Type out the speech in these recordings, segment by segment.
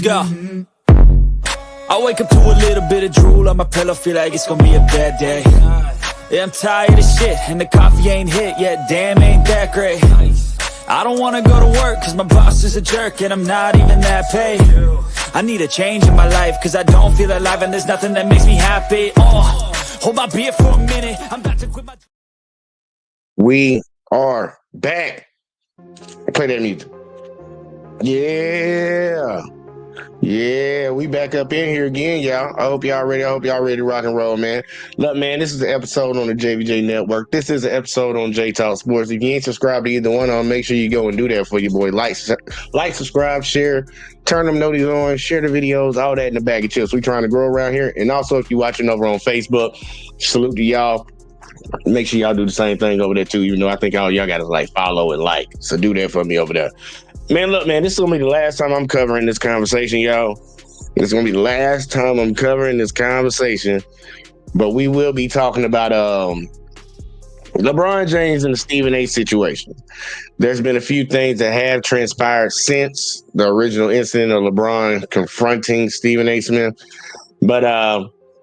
go. I wake up to a little bit of drool on my pillow, feel like it's gonna be a bad day. Yeah, I'm tired of shit, and the coffee ain't hit yet, damn, ain't that great. I don't wanna go to work, cause my boss is a jerk, and I'm not even that paid. I need a change in my life, cause I don't feel alive, and there's nothing that makes me happy. Hold my beer for a minute, I'm about to quit my... We are back. Play that music. Yeah, we back up in here again, y'all. I hope y'all ready to rock and roll, man. Look, man, this is an episode on the JVJ Network. This is an episode on J Talk Sports. If you ain't subscribed to either one of them, make sure you go and do that for your boy. Like, subscribe, share, turn them notices on, share the videos, all that in the bag of chips. We trying to grow around here. And also, if you're watching over on Facebook, salute to y'all. Make sure y'all do the same thing over there too. Even though I think all y'all got to like follow and like. So do that for me over there. Man, look, man, this is going to be the last time I'm covering this conversation, y'all. It's going to be the last time I'm covering this conversation. But we will be talking about LeBron James and the Stephen A. situation. There's been a few things that have transpired since the original incident of LeBron confronting Stephen A. Smith. But,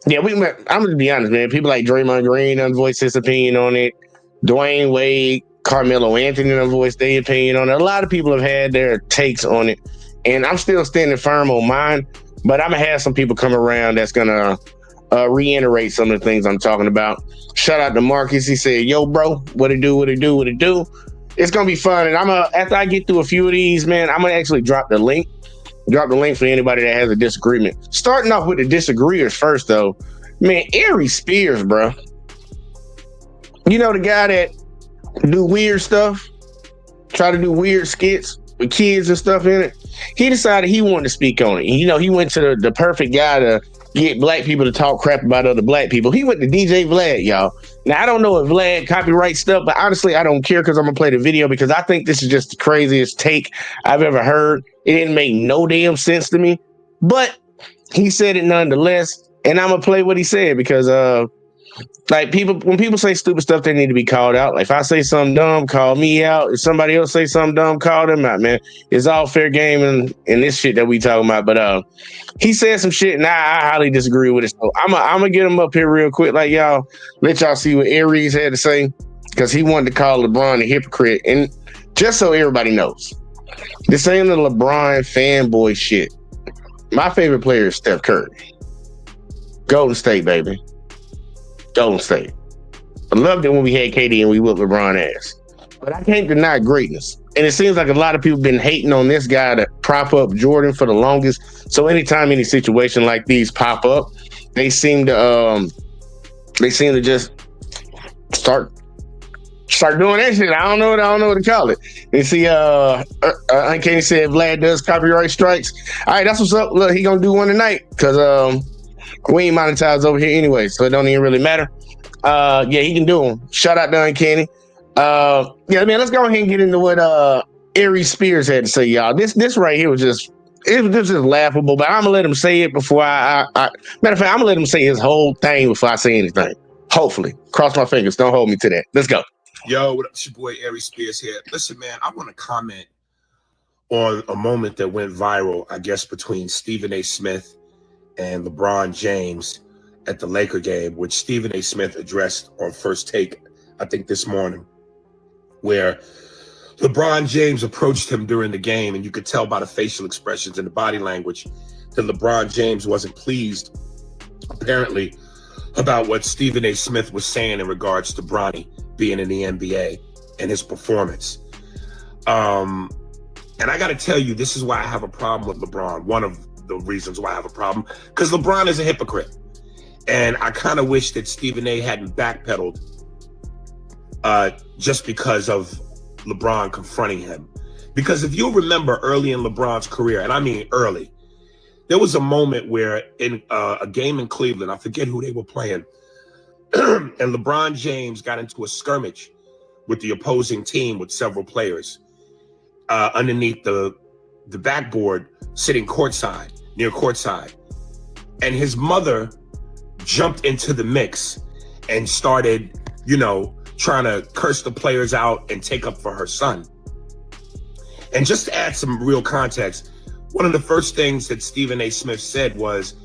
yeah, I'm going to be honest, man. People like Draymond Green unvoiced his opinion on it. Dwayne Wade, Carmelo Anthony unvoiced their opinion on it. A lot of people have had their takes on it. And I'm still standing firm on mine. But I'm going to have some people come around that's going to reiterate some of the things I'm talking about. Shout out to Marcus. He said, yo, bro, what it do? It's going to be fun. And after I get through a few of these, man, I'm going to actually drop the link. Drop the link for anybody that has a disagreement. Starting off with the disagreeers first, though. Man, Aries Spears, bro. You know the guy that do weird stuff? Try to do weird skits with kids and stuff in it? He decided he wanted to speak on it. You know, he went to the perfect guy to get black people to talk crap about other black people. He went to DJ Vlad, y'all. Now, I don't know if Vlad copyright stuff, but honestly, I don't care because I'm going to play the video because I think this is just the craziest take I've ever heard. It didn't make no damn sense to me, but he said it nonetheless. And I'm going to play what he said because, like when people say stupid stuff, they need to be called out. Like if I say something dumb, call me out. If somebody else say something dumb, call them out, man. It's all fair game in this shit that we talking about. But he said some shit, and I highly disagree with it. So I'm gonna get him up here real quick, like y'all. Let y'all see what Aries had to say because he wanted to call LeBron a hypocrite. And just so everybody knows, this ain't the LeBron fanboy shit. My favorite player is Steph Curry. Golden State, baby. Golden State. I loved it when we had KD and we whipped LeBron ass. But I can't deny greatness. And it seems like a lot of people been hating on this guy to prop up Jordan for the longest. So anytime any situation like these pop up, they seem to just start doing that shit. I don't know what to call it. And see, Uncanny said Vlad does copyright strikes. All right, that's what's up. Look, he gonna do one tonight because we ain't monetized over here anyway, so it don't even really matter. Yeah, he can do them. Shout out to Uncanny. Yeah, man, let's go ahead and get into what Aries Spears had to say, y'all. This right here was just laughable, but I'm gonna let him say it before I matter of fact, I'm gonna let him say his whole thing before I say anything. Hopefully. Cross my fingers. Don't hold me to that. Let's go. Yo, what up? It's your boy Aries Spears here. Listen, man, I want to comment on a moment that went viral, I guess, between Stephen A. Smith and LeBron James at the Laker game, which Stephen A. Smith addressed on First Take, I think this morning, where LeBron James approached him during the game, and you could tell by the facial expressions and the body language that LeBron James wasn't pleased, apparently, about what Stephen A. Smith was saying in regards to Bronny being in the NBA and his performance. And I got to tell you, this is why I have a problem with LeBron. One of the reasons why I have a problem, because LeBron is a hypocrite. And I kind of wish that Stephen A. hadn't backpedaled just because of LeBron confronting him. Because if you remember early in LeBron's career, and I mean early, there was a moment where in a game in Cleveland, I forget who they were playing, and LeBron James got into a skirmish with the opposing team with several players underneath the backboard, sitting near courtside. And his mother jumped into the mix and started, trying to curse the players out and take up for her son. And just to add some real context, one of the first things that Stephen A. Smith said was,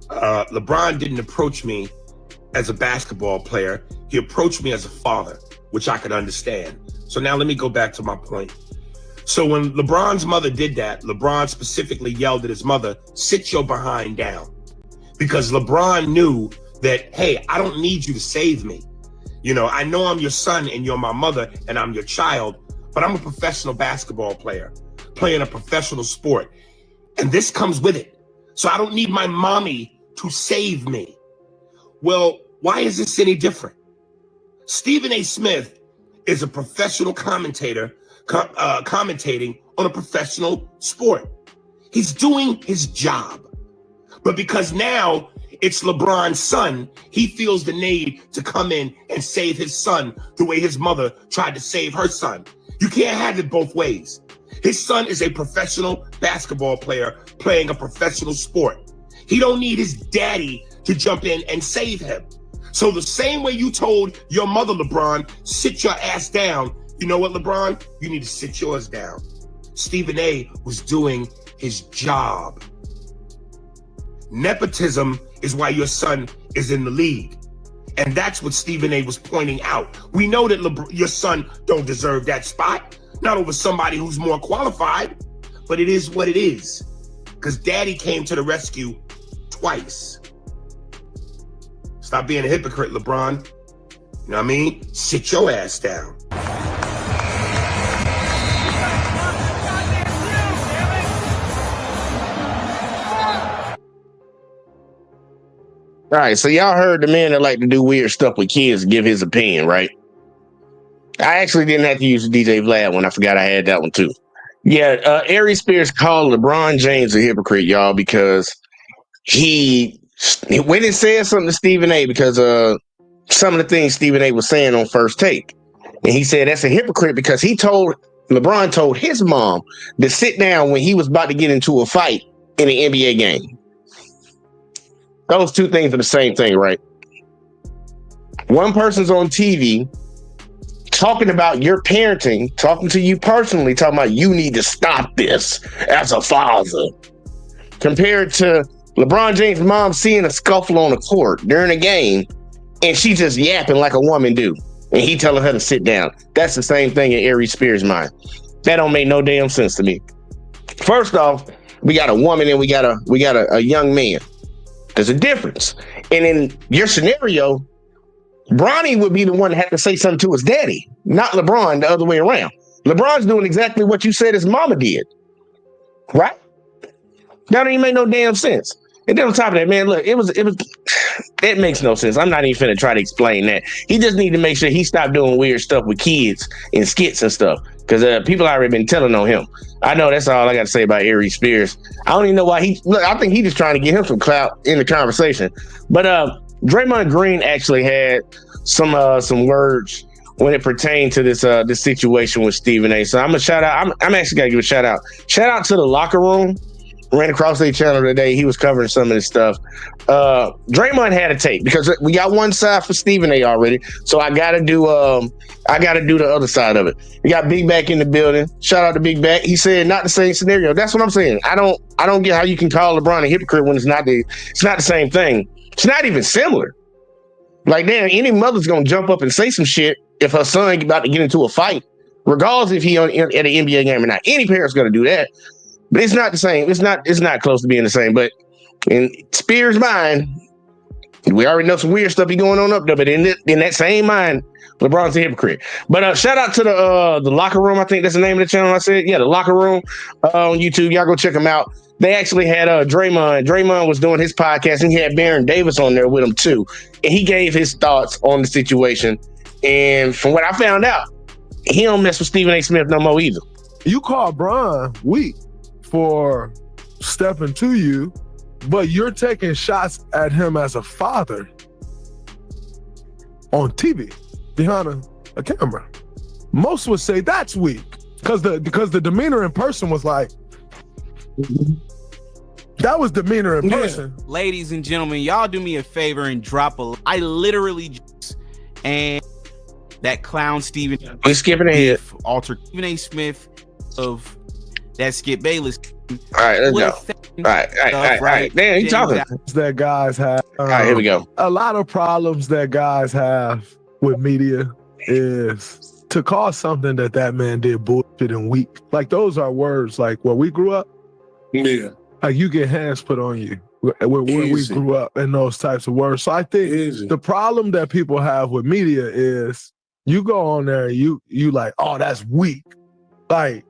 LeBron didn't approach me as a basketball player. He approached me as a father, which I could understand. So now let me go back to my point. So when LeBron's mother did that, LeBron specifically yelled at his mother, sit your behind down. Because LeBron knew that, hey, I don't need you to save me. You know, I know I'm your son and you're my mother and I'm your child, but I'm a professional basketball player playing a professional sport. And this comes with it. So I don't need my mommy to save me. Well, why is this any different? Stephen A. Smith is a professional commentator commentating on a professional sport. He's doing his job. But because now it's LeBron's son, he feels the need to come in and save his son the way his mother tried to save her son. You can't have it both ways. His son is a professional basketball player playing a professional sport. He don't need his daddy to jump in and save him. So the same way you told your mother, LeBron, sit your ass down, you know what, LeBron? You need to sit yours down. Stephen A. was doing his job. Nepotism is why your son is in the league. And that's what Stephen A. was pointing out. We know that your son don't deserve that spot, not over somebody who's more qualified, but it is what it is. Because daddy came to the rescue twice. Stop being a hypocrite, LeBron. You know what I mean? Sit your ass down. All right, so y'all heard the man that like to do weird stuff with kids give his opinion, right? I actually didn't have to use the DJ Vlad one. I forgot I had that one too. Yeah, Aries Spears called LeBron James a hypocrite, y'all, because he went and said something to Stephen A. because some of the things Stephen A. was saying on First Take. And he said that's a hypocrite because LeBron told his mom to sit down when he was about to get into a fight in an NBA game. Those two things are the same thing, right? One person's on TV talking about your parenting, talking to you personally, talking about you need to stop this as a father. Compared to LeBron James' mom seeing a scuffle on the court during a game and she just yapping like a woman do. And he telling her to sit down. That's the same thing in Aries Spears' mind. That don't make no damn sense to me. First off, we got a woman and we got a young man. There's a difference. And in your scenario, Bronny would be the one that had to say something to his daddy, not LeBron, the other way around. LeBron's doing exactly what you said his mama did. Right? That don't even make no damn sense. And then on top of that, man, look, it makes no sense. I'm not even finna try to explain that. He just need to make sure he stopped doing weird stuff with kids and skits and stuff. Because people already been telling on him. I know that's all I got to say about Aries Spears. I don't even know why I think he just trying to get him some clout in the conversation. But Draymond Green actually had some words when it pertained to this situation with Stephen A. So I'm gonna shout out. I'm actually gotta give a shout out. Shout out to the Locker Room. Ran across their channel today. He was covering some of this stuff. Draymond had a take because we got one side for Stephen A. already, so I gotta do the other side of it. We got Big Back in the building. Shout out to Big Back. He said not the same scenario. That's what I'm saying. I don't get how you can call LeBron a hypocrite when it's not the same thing. It's not even similar. Like, damn, any mother's gonna jump up and say some shit if her son about to get into a fight, regardless if he at an NBA game or not. Any parent's gonna do that. But it's not the same. It's not close to being the same. But in Spears' mind, we already know some weird stuff be going on up there. But in that same mind, LeBron's a hypocrite. But shout out to the Locker Room. I think that's the name of the channel I said. Yeah, the Locker Room on YouTube. Y'all go check them out. They actually had Draymond. Draymond was doing his podcast and he had Baron Davis on there with him too. And he gave his thoughts on the situation. And from what I found out, he don't mess with Stephen A. Smith no more either. You call Bron weak for stepping to you, but you're taking shots at him as a father on TV behind a camera. Most would say that's weak because the demeanor in person was like, that was demeanor in person. Ladies and gentlemen, y'all do me a favor and drop I literally and that clown Stephen. We're skipping ahead. Alter Stephen A. Smith of that Skip Bayless. All right, let's go. with All right. Damn, you talking. That guys have. All right, here we go. A lot of problems that guys have with media is to call something that man did bullshit and weak. Like those are words like where we grew up. Yeah. Like you get hands put on you where we grew up and those types of words. So I think the problem that people have with media is you go on there and you like, oh, that's weak. Like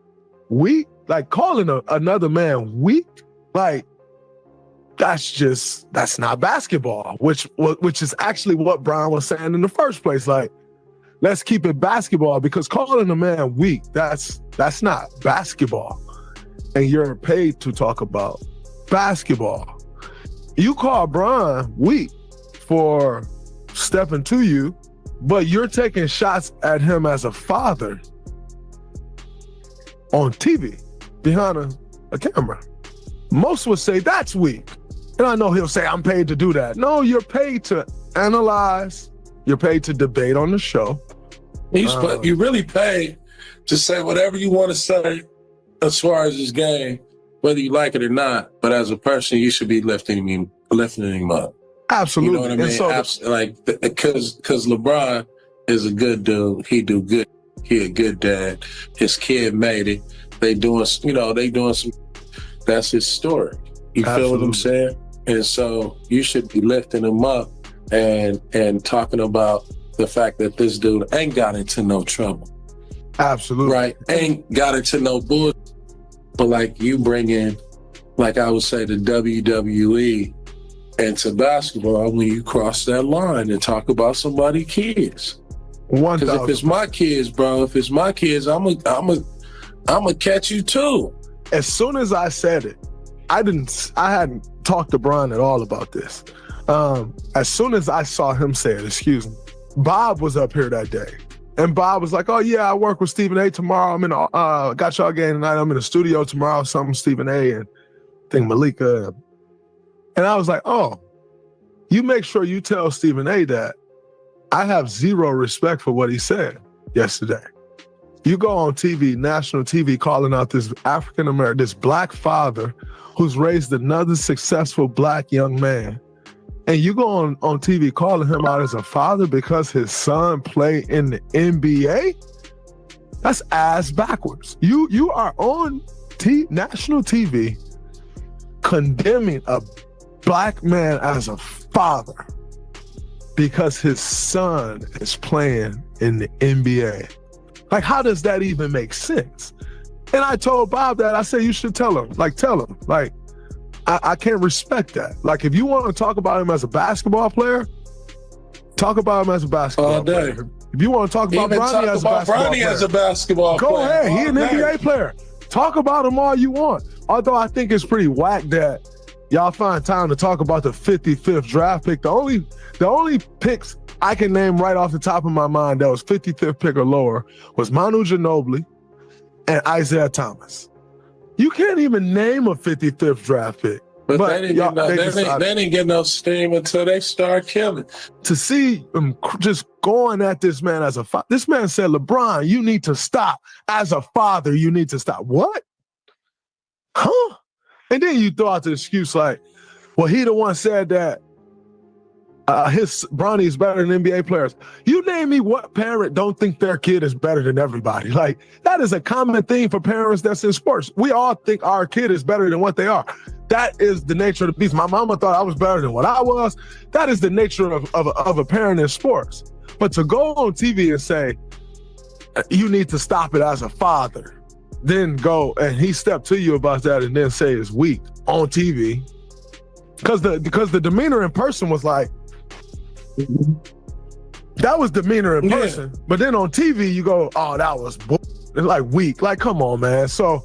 weak, like calling another man weak, like that's not basketball, which is actually what Brian was saying in the first place. Like, let's keep it basketball, because calling a man weak, that's not basketball. And you're paid to talk about basketball. You call Brian weak for stepping to you, but you're taking shots at him as a father on TV behind a camera. Most would say that's weak. And I know he'll say, I'm paid to do that. No, you're paid to analyze. You're paid to debate on the show. You really paid to say whatever you want to say as far as this game, whether you like it or not. But as a person, you should be lifting him up. Absolutely. You know what I mean? Because LeBron is a good dude. He do good. He a good dad. His kid made it. They doing some. That's his story. You feel what I'm saying? And so you should be lifting him up and talking about the fact that this dude ain't got into no trouble. Absolutely. Right? Ain't got into no bullshit. But like you bring in, like I would say, the WWE into basketball when you cross that line and talk about somebody's kids. Because if it's my kids, bro, I'm gonna catch you too. As soon as I said it, I hadn't talked to Brian at all about this. As soon as I saw him say it, Bob was up here that day. And Bob was like, oh yeah, I work with Stephen A tomorrow. I'm in got y'all game tonight. I'm in the studio tomorrow, something Stephen A and I think Malika. And I was like, oh, you make sure you tell Stephen A that I have zero respect for what he said yesterday. You go on TV, national TV, calling out this African-American, this black father who's raised another successful black young man. And you go on TV calling him out as a father because his son played in the NBA? That's ass backwards. You are on national TV condemning a black man as a father because his son is playing in the NBA. Like, how does that even make sense? And I told Bob that. I said, you should tell him. Like, I can't respect that. Like, if you want to talk about him as a basketball player, talk about him as a basketball player. If you want to talk about Bronny as a basketball player, go ahead. He an NBA player. Talk about him all you want. Although I think it's pretty whack that y'all find time to talk about the 55th draft pick. The only picks I can name right off the top of my mind that was 55th pick or lower was Manu Ginobili and Isaiah Thomas. You can't even name a 55th draft pick. But they didn't get no steam until they start killing. To see them just going at this man as a father. This man said, LeBron, you need to stop. As a father, you need to stop. What? Huh? And then you throw out the excuse like, well, he the one said that Bronny is better than NBA players. You name me what parent don't think their kid is better than everybody. Like, that is a common thing for parents that's in sports. We all think our kid is better than what they are. That is the nature of the beast. My mama thought I was better than what I was. That is the nature of a parent in sports. But to go on TV and say, you need to stop it as a father, then go and he stepped to you about that and then say it's weak on TV. Because the demeanor in person was like, that was demeanor in person. But then on TV, you go, oh, that was it's like weak. Like, come on, man. So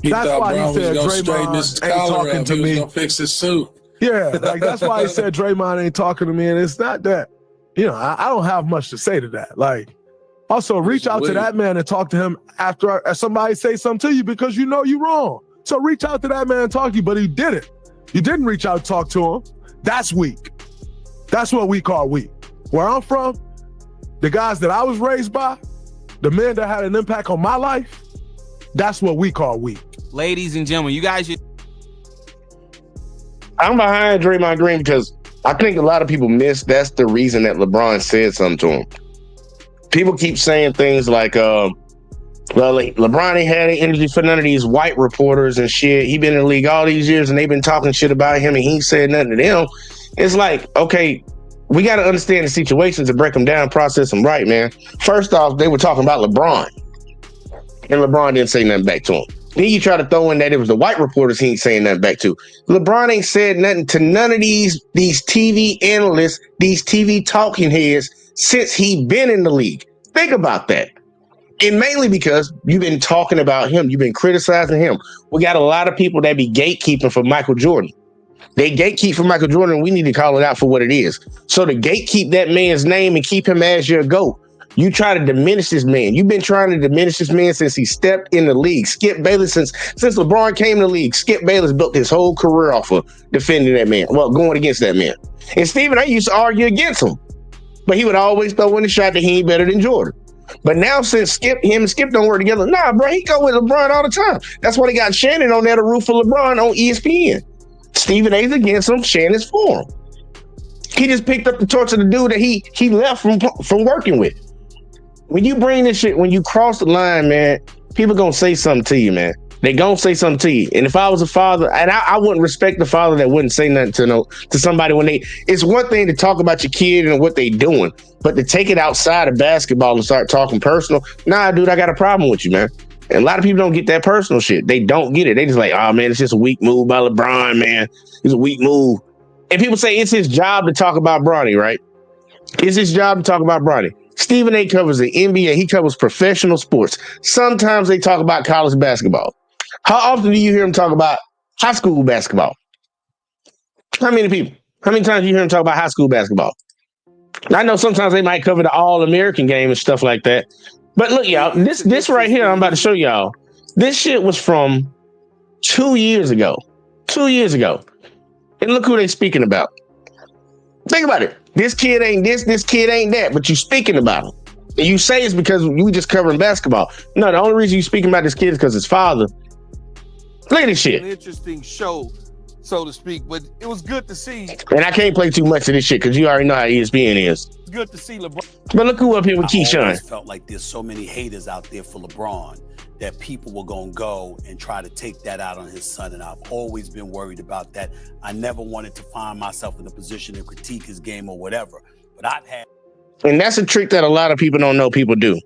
that's why he said Draymond ain't talking to me. He was gonna fix his suit. Yeah, like that's why he said Draymond ain't talking to me. And it's not that, I don't have much to say to that. Like, also reach out to that man and talk to him after somebody say something to you because you know you're wrong. So reach out to that man and talk to you, but he didn't. You didn't reach out and talk to him. That's weak. That's what we call weak. Where I'm from, the guys that I was raised by, the men that had an impact on my life, that's what we call weak. ladies and gentlemen, you guys should. I'm behind Draymond Green because I think a lot of people miss that's the reason that LeBron said something to him. People keep saying things like, well, LeBron ain't had any energy for none of these white reporters and shit. He been in the league all these years and they've been talking shit about him and he ain't said nothing to them. It's like, okay, we got to understand the situations and break them down, process them right, man. First off, they were talking about LeBron and LeBron didn't say nothing back to him. Then you try to throw in that it was the white reporters he ain't saying nothing back to. LeBron ain't said nothing to none of these TV analysts, these TV talking heads since he been in the league. Think about that. And mainly because you've been talking about him. You've been criticizing him. We got a lot of people that be gatekeeping for Michael Jordan. They gatekeep for Michael Jordan, and we need to call it out for what it is. So to gatekeep that man's name and keep him as your GOAT, you try to diminish this man. You've been trying to diminish this man since he stepped in the league. Skip Bayless, since LeBron came in the league, Skip Bayless built his whole career off of defending that man. Well, going against that man. And Stephen A used to argue against him. But he would always throw in the shot that he ain't better than Jordan. But now since him and Skip don't work together, nah, bro, he go with LeBron all the time. That's why they got Shannon on there to root for LeBron on ESPN. Stephen A's against him, Shannon's for him. He just picked up the torch of the dude that he left from working with. When you bring this shit, when you cross the line, man, people gonna say something to you, man. They gonna say something to you. And if I was a father, and I wouldn't respect the father that wouldn't say nothing to somebody when it's one thing to talk about your kid and what they doing, but to take it outside of basketball and start talking personal, nah, dude, I got a problem with you, man. And a lot of people don't get that personal shit. They don't get it. They just like, oh man, it's just a weak move by LeBron, man. It's a weak move. And people say it's his job to talk about Bronny, right? It's his job to talk about Bronny. Stephen A covers the NBA. He covers professional sports. Sometimes they talk about college basketball. How often do you hear him talk about high school basketball? How many people? How many times do you hear him talk about high school basketball? I know sometimes they might cover the All-American game and stuff like that. But look, y'all, this right here, I'm about to show y'all. This shit was from 2 years ago. 2 years ago. And look who they speaking about. Think about it. This kid ain't this kid ain't that, but you speaking about him. And you say it's because you just covering basketball. No, the only reason you speaking about this kid is because his father. Look at this shit. An interesting show, so to speak, but it was good to see. And I can't play too much of this shit because you already know how ESPN is. It's good to see LeBron. But look who up here with I Keyshawn. always felt like there's so many haters out there for LeBron that people were going to go and try to take that out on his son. And I've always been worried about that. I never wanted to find myself in a position to critique his game or whatever. But I've had. And that's a trick that a lot of people don't know people do.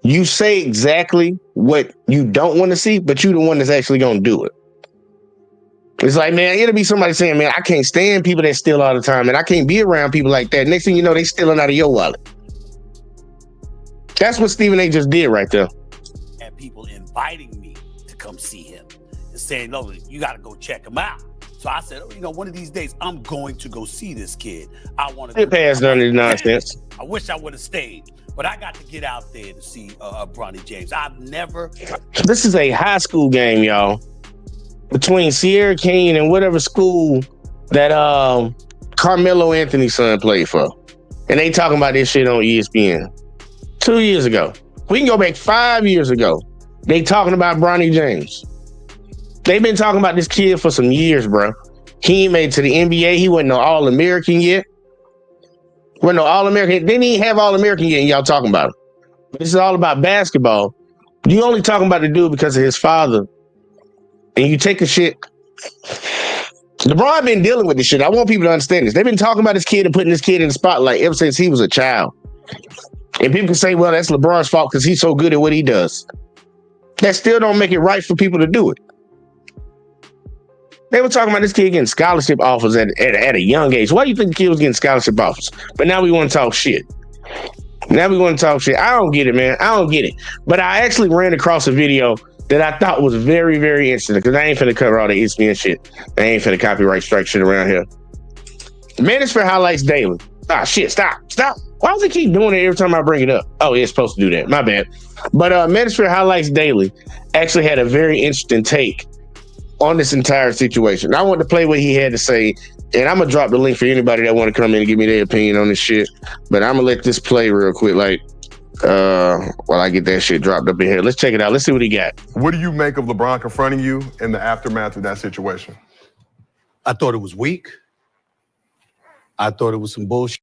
You say exactly what you don't want to see, but you the one that's actually going to do it. It's like, man, it'll be somebody saying, man, I can't stand people that steal all the time, and I can't be around people like that. Next thing you know, they stealing out of your wallet. That's what Stephen A just did right there. Had people inviting me to come see him and saying, no, you got to go check him out. So I said, one of these days, I'm going to go see this kid. I want to get past none of this nonsense. I wish I would have stayed, but I got to get out there to see Bronny James. I've never. This is a high school game, y'all, between Sierra King and whatever school that Carmelo Anthony's son played for. And they talking about this shit on ESPN 2 years ago. We can go back 5 years ago. They talking about Bronny James. They've been talking about this kid for some years, bro. He ain't made it to the NBA. He wasn't no All-American yet. Wasn't no All-American. Didn't even have All-American yet, and y'all talking about him. This is all about basketball. You only talking about the dude because of his father. And you take the shit. LeBron been dealing with this shit. I want people to understand this. They've been talking about this kid and putting this kid in the spotlight ever since he was a child. And people can say, well, that's LeBron's fault because he's so good at what he does. That still don't make it right for people to do it. They were talking about this kid getting scholarship offers at a young age. Why do you think the kid was getting scholarship offers? But now we want to talk shit. I don't get it, man. I don't get it. But I actually ran across a video that I thought was very, very interesting because I ain't finna cover all the ESPN shit. I ain't finna copyright strike shit around here. Manosphere Highlights Daily. Ah, shit, stop. Why does it keep doing it every time I bring it up? Oh, it's supposed to do that. My bad. But Manosphere Highlights Daily actually had a very interesting take on this entire situation. I want to play what he had to say, and I'm going to drop the link for anybody that want to come in and give me their opinion on this shit. But I'm going to let this play real quick. Like, While I get that shit dropped up in here. Let's check it out. Let's see what he got. What do you make of LeBron confronting you in the aftermath of that situation? I thought it was weak. I thought it was some bullshit.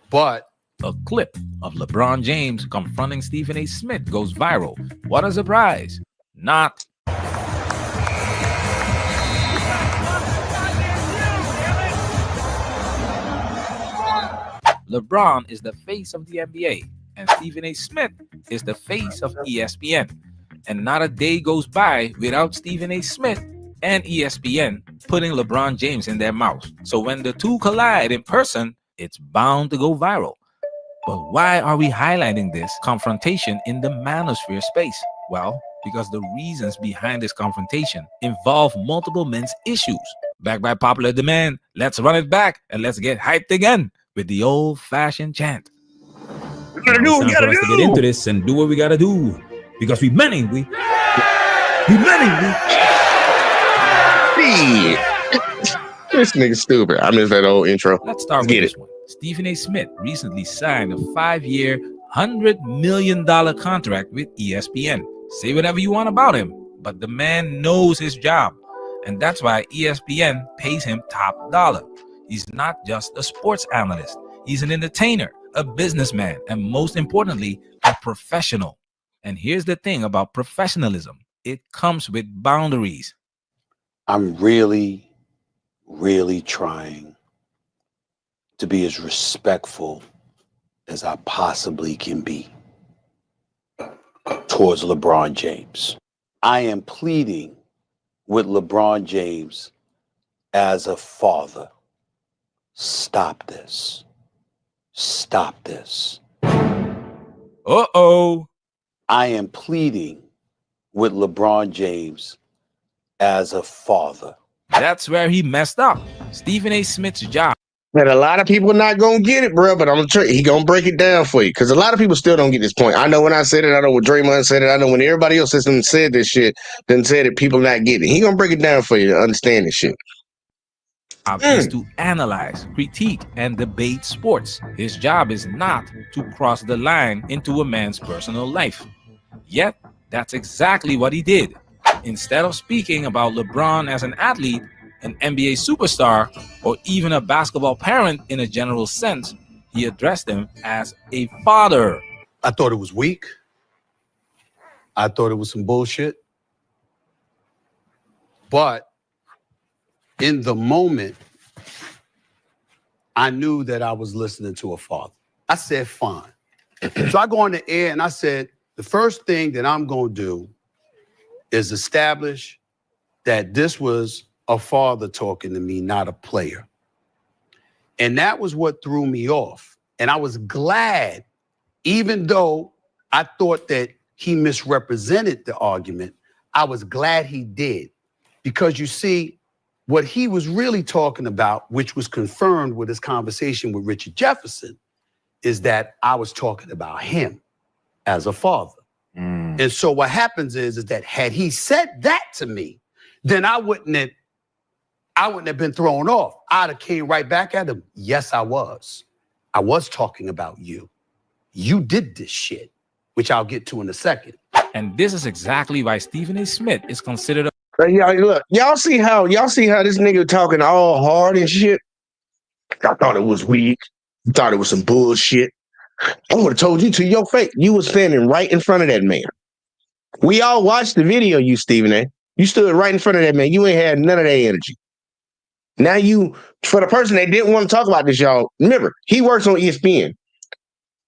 But a clip of LeBron James confronting Stephen A. Smith goes viral. What a surprise. Not. LeBron is the face of the NBA, and Stephen A. Smith is the face of ESPN. And not a day goes by without Stephen A. Smith and ESPN putting LeBron James in their mouth. So when the two collide in person, it's bound to go viral. But why are we highlighting this confrontation in the manosphere space? Well, because the reasons behind this confrontation involve multiple men's issues. Backed by popular demand, let's run it back and let's get hyped again with the old-fashioned chant. We gotta do what we gotta do. To get into this and do what we gotta do. Because we many. This nigga stupid. I miss that old intro. Let's start with this one. Stephen A. Smith recently signed a 5-year, $100 million contract with ESPN. Say whatever you want about him, but the man knows his job. And that's why ESPN pays him top dollar. He's not just a sports analyst. He's an entertainer, a businessman, and most importantly, a professional. And here's the thing about professionalism. It comes with boundaries. I'm really, really trying to be as respectful as I possibly can be towards LeBron James. I am pleading with LeBron James as a father. Stop this. Stop this. Uh-oh. I am pleading with LeBron James as a father. That's where he messed up. Stephen A. Smith's job. And a lot of people not gonna get it, bro. But I'm sure he gonna break it down for you because a lot of people still don't get this point. I know when I said it. I know when Draymond said it. I know when everybody else has said this shit, then said it. People not getting it. He gonna break it down for you to understand this shit. Is to analyze, critique, and debate sports. His job is not to cross the line into a man's personal life. Yet, that's exactly what he did. Instead of speaking about LeBron as an athlete, an NBA superstar, or even a basketball parent in a general sense, he addressed him as a father. I thought it was weak. I thought it was some bullshit. But in the moment, I knew that I was listening to a father. I said, fine. So I go on the air and I said, the first thing that I'm going to do is establish that this was a father talking to me, not a player. And that was what threw me off. And I was glad, even though I thought that he misrepresented the argument, I was glad he did. Because you see, what he was really talking about, which was confirmed with his conversation with Richard Jefferson, is that I was talking about him as a father. And so what happens is that had he said that to me, then I wouldn't have been thrown off. I'd have came right back at him. Yes, I was. I was talking about you. You did this shit, which I'll get to in a second. And this is exactly why Stephen A. Smith is considered a Look, y'all see how this nigga talking all hard and shit? I thought it was weak. I thought it was some bullshit. I would have told you to your face. You was standing right in front of that man. We all watched the video, you Stephen A. You stood right in front of that man. You ain't had none of that energy. Now for the person that didn't want to talk about this, y'all, remember, he works on ESPN.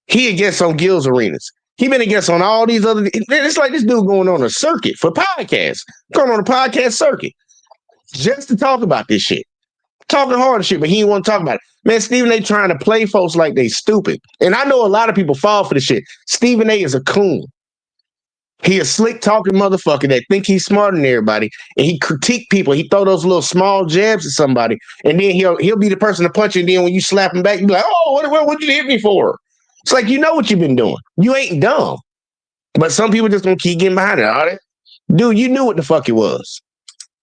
He against on Gil's Arenas. He been against on all these other. It's like this dude going on a circuit for podcasts, going on a podcast circuit just to talk about this shit, talking hard and shit. But he didn't want to talk about it. Man, Stephen A. trying to play folks like they stupid, and I know a lot of people fall for this shit. Stephen A. is a coon. He a slick talking motherfucker that think he's smarter than everybody, and he critique people. He throw those little small jabs at somebody, and then he'll be the person to punch you. And then when you slap him back, you be like, "Oh, what you hit me for?" It's like, you know what you've been doing. You ain't dumb. But some people just gonna keep getting behind it. All right? Dude, you knew what the fuck it was.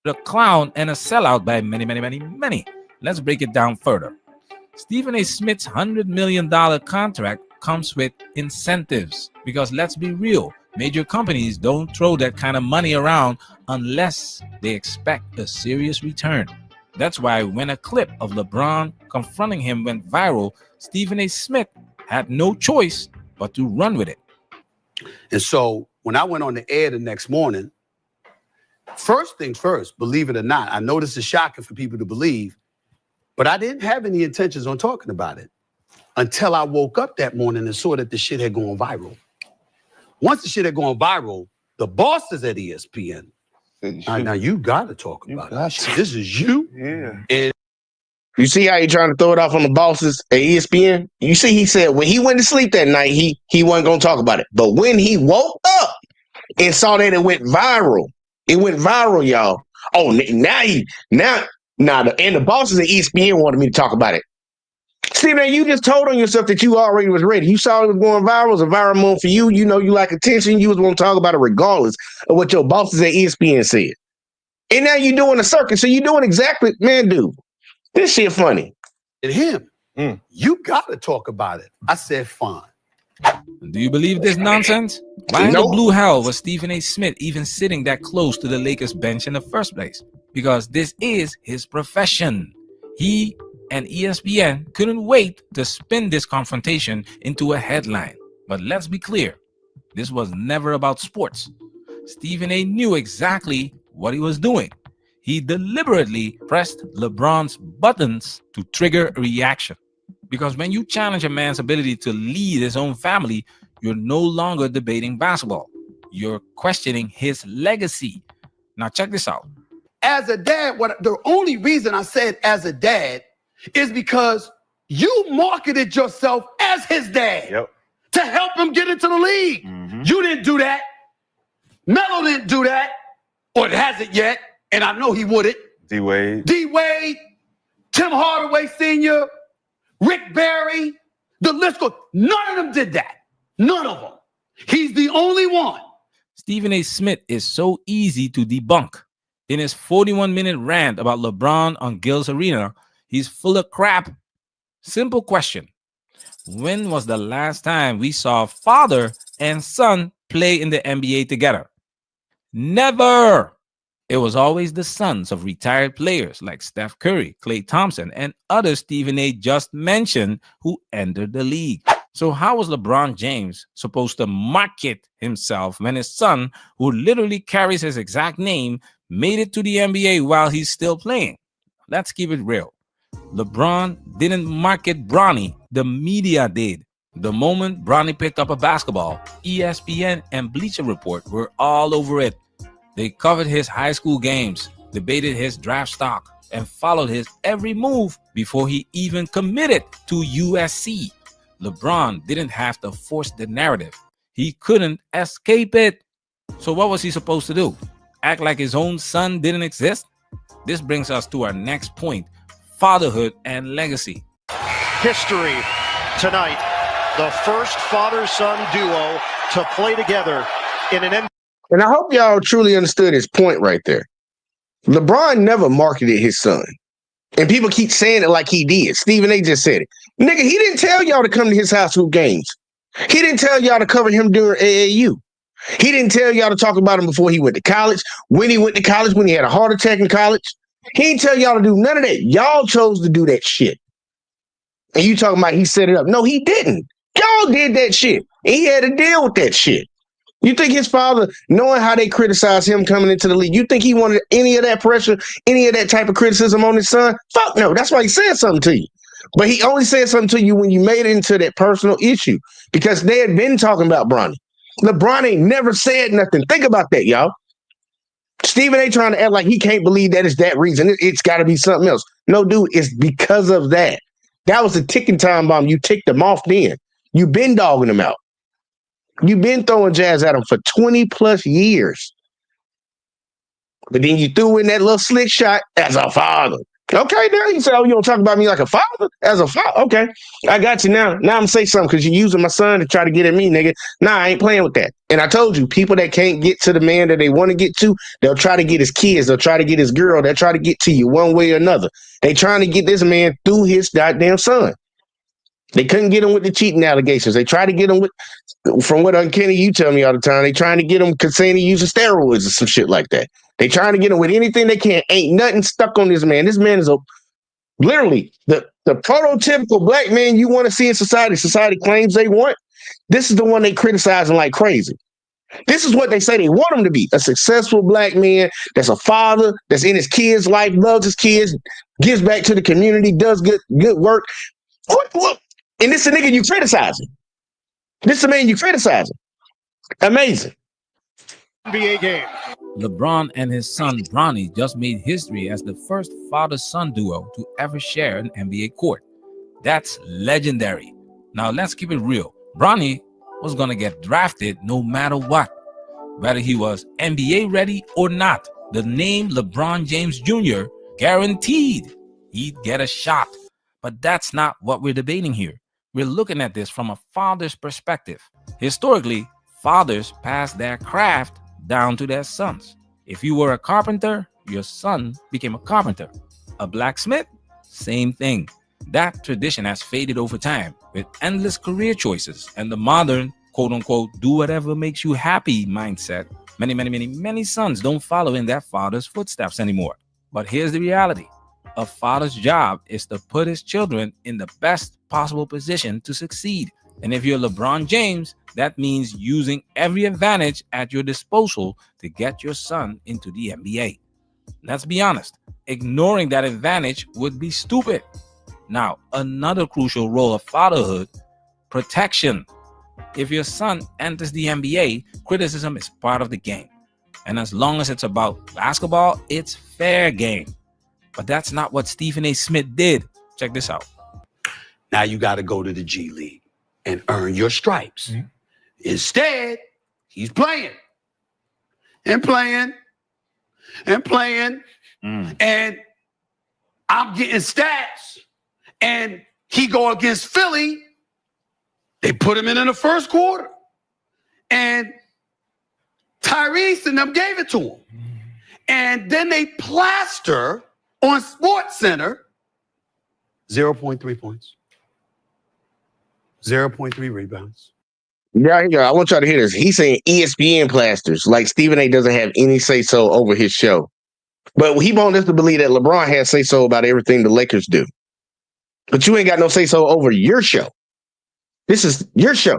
A clown and a sellout by many. Let's break it down further. Stephen A. Smith's $100 million contract comes with incentives. Because let's be real, major companies don't throw that kind of money around unless they expect a serious return. That's why when a clip of LeBron confronting him went viral, Stephen A. Smith had no choice but to run with it. And so when I went on the air the next morning, first things first, believe it or not, I know this is shocking for people to believe, but I didn't have any intentions on talking about it until I woke up that morning and saw that the shit had gone viral. Once the shit had gone viral, the bosses at ESPN, now you got to talk about it. This is you. Yeah. And You see how he trying to throw it off on the bosses at ESPN? You see, he said when he went to sleep that night, he wasn't going to talk about it. But when he woke up and saw that it went viral, y'all. Oh, now the bosses at ESPN wanted me to talk about it. Stephen, you just told on yourself that you already was ready. You saw it was going viral. It was a viral moment for you. You know you like attention. You was going to talk about it regardless of what your bosses at ESPN said. And now you're doing a circus. So you're doing exactly, man, dude, this shit funny. and him, you got to talk about it. I said, fine. Do you believe this nonsense? Why in the blue hell was Stephen A. Smith even sitting that close to the Lakers bench in the first place? Because this is his profession. He and ESPN couldn't wait to spin this confrontation into a headline. But let's be clear, this was never about sports. Stephen A. knew exactly what he was doing. He deliberately pressed LeBron's buttons to trigger a reaction. Because when you challenge a man's ability to lead his own family, you're no longer debating basketball. You're questioning his legacy. Now check this out. As a dad, the only reason I said as a dad is because you marketed yourself as his dad to help him get into the league. You didn't do that. Melo didn't do that, or it hasn't yet, and I know he wouldn't. D-Wade, Tim Hardaway Sr., Rick Barry, the list goes. None of them did that. None of them. He's the only one. Stephen A. Smith is so easy to debunk. In his 41-minute rant about LeBron on Gil's Arena, he's full of crap. Simple question. When was the last time we saw father and son play in the NBA together? Never. It was always the sons of retired players like Steph Curry, Klay Thompson, and others Stephen A. just mentioned who entered the league. So how was LeBron James supposed to market himself when his son, who literally carries his exact name, made it to the NBA while he's still playing? Let's keep it real. LeBron didn't market Bronny, the media did. The moment Bronny picked up a basketball, ESPN and Bleacher Report were all over it. They covered his high school games, debated his draft stock, and followed his every move before he even committed to USC. LeBron didn't have to force the narrative. He couldn't escape it. So what was he supposed to do? Act like his own son didn't exist? This brings us to our next point, fatherhood and legacy. History tonight, the first father-son duo to play together in an NBA. And I hope y'all truly understood his point right there. LeBron never marketed his son. And people keep saying it like he did. Stephen A. just said it. Nigga, he didn't tell y'all to come to his house hoop games. He didn't tell y'all to cover him during AAU. He didn't tell y'all to talk about him before he went to college, when he went to college, when he had a heart attack in college. He didn't tell y'all to do none of that. Y'all chose to do that shit. And you talking about he set it up. No, he didn't. Y'all did that shit. And he had to deal with that shit. You think his father, knowing how they criticize him coming into the league, you think he wanted any of that pressure, any of that type of criticism on his son? Fuck no. That's why he said something to you. But he only said something to you when you made it into that personal issue, because they had been talking about Bronny. LeBron ain't never said nothing. Think about that, y'all. Stephen A. trying to act like he can't believe that it's that reason. It's got to be something else. No, dude, it's because of that. That was a ticking time bomb. You ticked them off then. You've been dogging them out. You've been throwing jazz at him for 20 plus years. But then you threw in that little slick shot as a father. Okay, now you say, oh, you don't talk about me like a father? As a father? Okay, I got you now. Now I'm going to say something because you're using my son to try to get at me, nigga. Nah, I ain't playing with that. And I told you, people that can't get to the man that they want to get to, they'll try to get his kids. They'll try to get his girl. They'll try to get to you one way or another. They trying to get this man through his goddamn son. They couldn't get him with the cheating allegations. They tried to get him with, from what Uncanny you tell me all the time, they trying to get him saying he using steroids or some shit like that. They trying to get him with anything they can. Ain't nothing stuck on this man. This man is literally the prototypical black man you want to see in society. Society claims they want. This is the one they criticizing like crazy. This is what they say they want him to be. A successful black man that's a father, that's in his kids' life, loves his kids, gives back to the community, does good work. What? And this is a nigga you criticizing. This is a man you criticizing. Amazing. NBA game. LeBron and his son Bronny just made history as the first father-son duo to ever share an NBA court. That's legendary. Now let's keep it real. Bronny was going to get drafted no matter what, whether he was NBA ready or not. The name LeBron James Jr. guaranteed he'd get a shot. But that's not what we're debating here. We're looking at this from a father's perspective. Historically, fathers passed their craft down to their sons. If you were a carpenter, your son became a carpenter. A blacksmith, same thing. That tradition has faded over time with endless career choices and the modern, quote unquote, do whatever makes you happy mindset. Many sons don't follow in their father's footsteps anymore. But here's the reality. A father's job is to put his children in the best possible position to succeed. And if you're LeBron James, that means using every advantage at your disposal to get your son into the NBA. Let's be honest, ignoring that advantage would be stupid. Now, another crucial role of fatherhood, protection. If your son enters the NBA, criticism is part of the game. And as long as it's about basketball, it's fair game. But that's not what Stephen A. Smith did. Check this out. Now you got to go to the G League and earn your stripes. Mm-hmm. Instead, he's playing and playing and playing. And I'm getting stats. And he go against Philly. They put him in the first quarter. And Tyrese and them gave it to him. And then they plaster on SportsCenter 0.3 points, 0.3 rebounds. Yeah, I want y'all to hear this. He's saying ESPN plasters, like Stephen A. doesn't have any say-so over his show. But he wants us to believe that LeBron has say-so about everything the Lakers do. But you ain't got no say-so over your show. This is your show.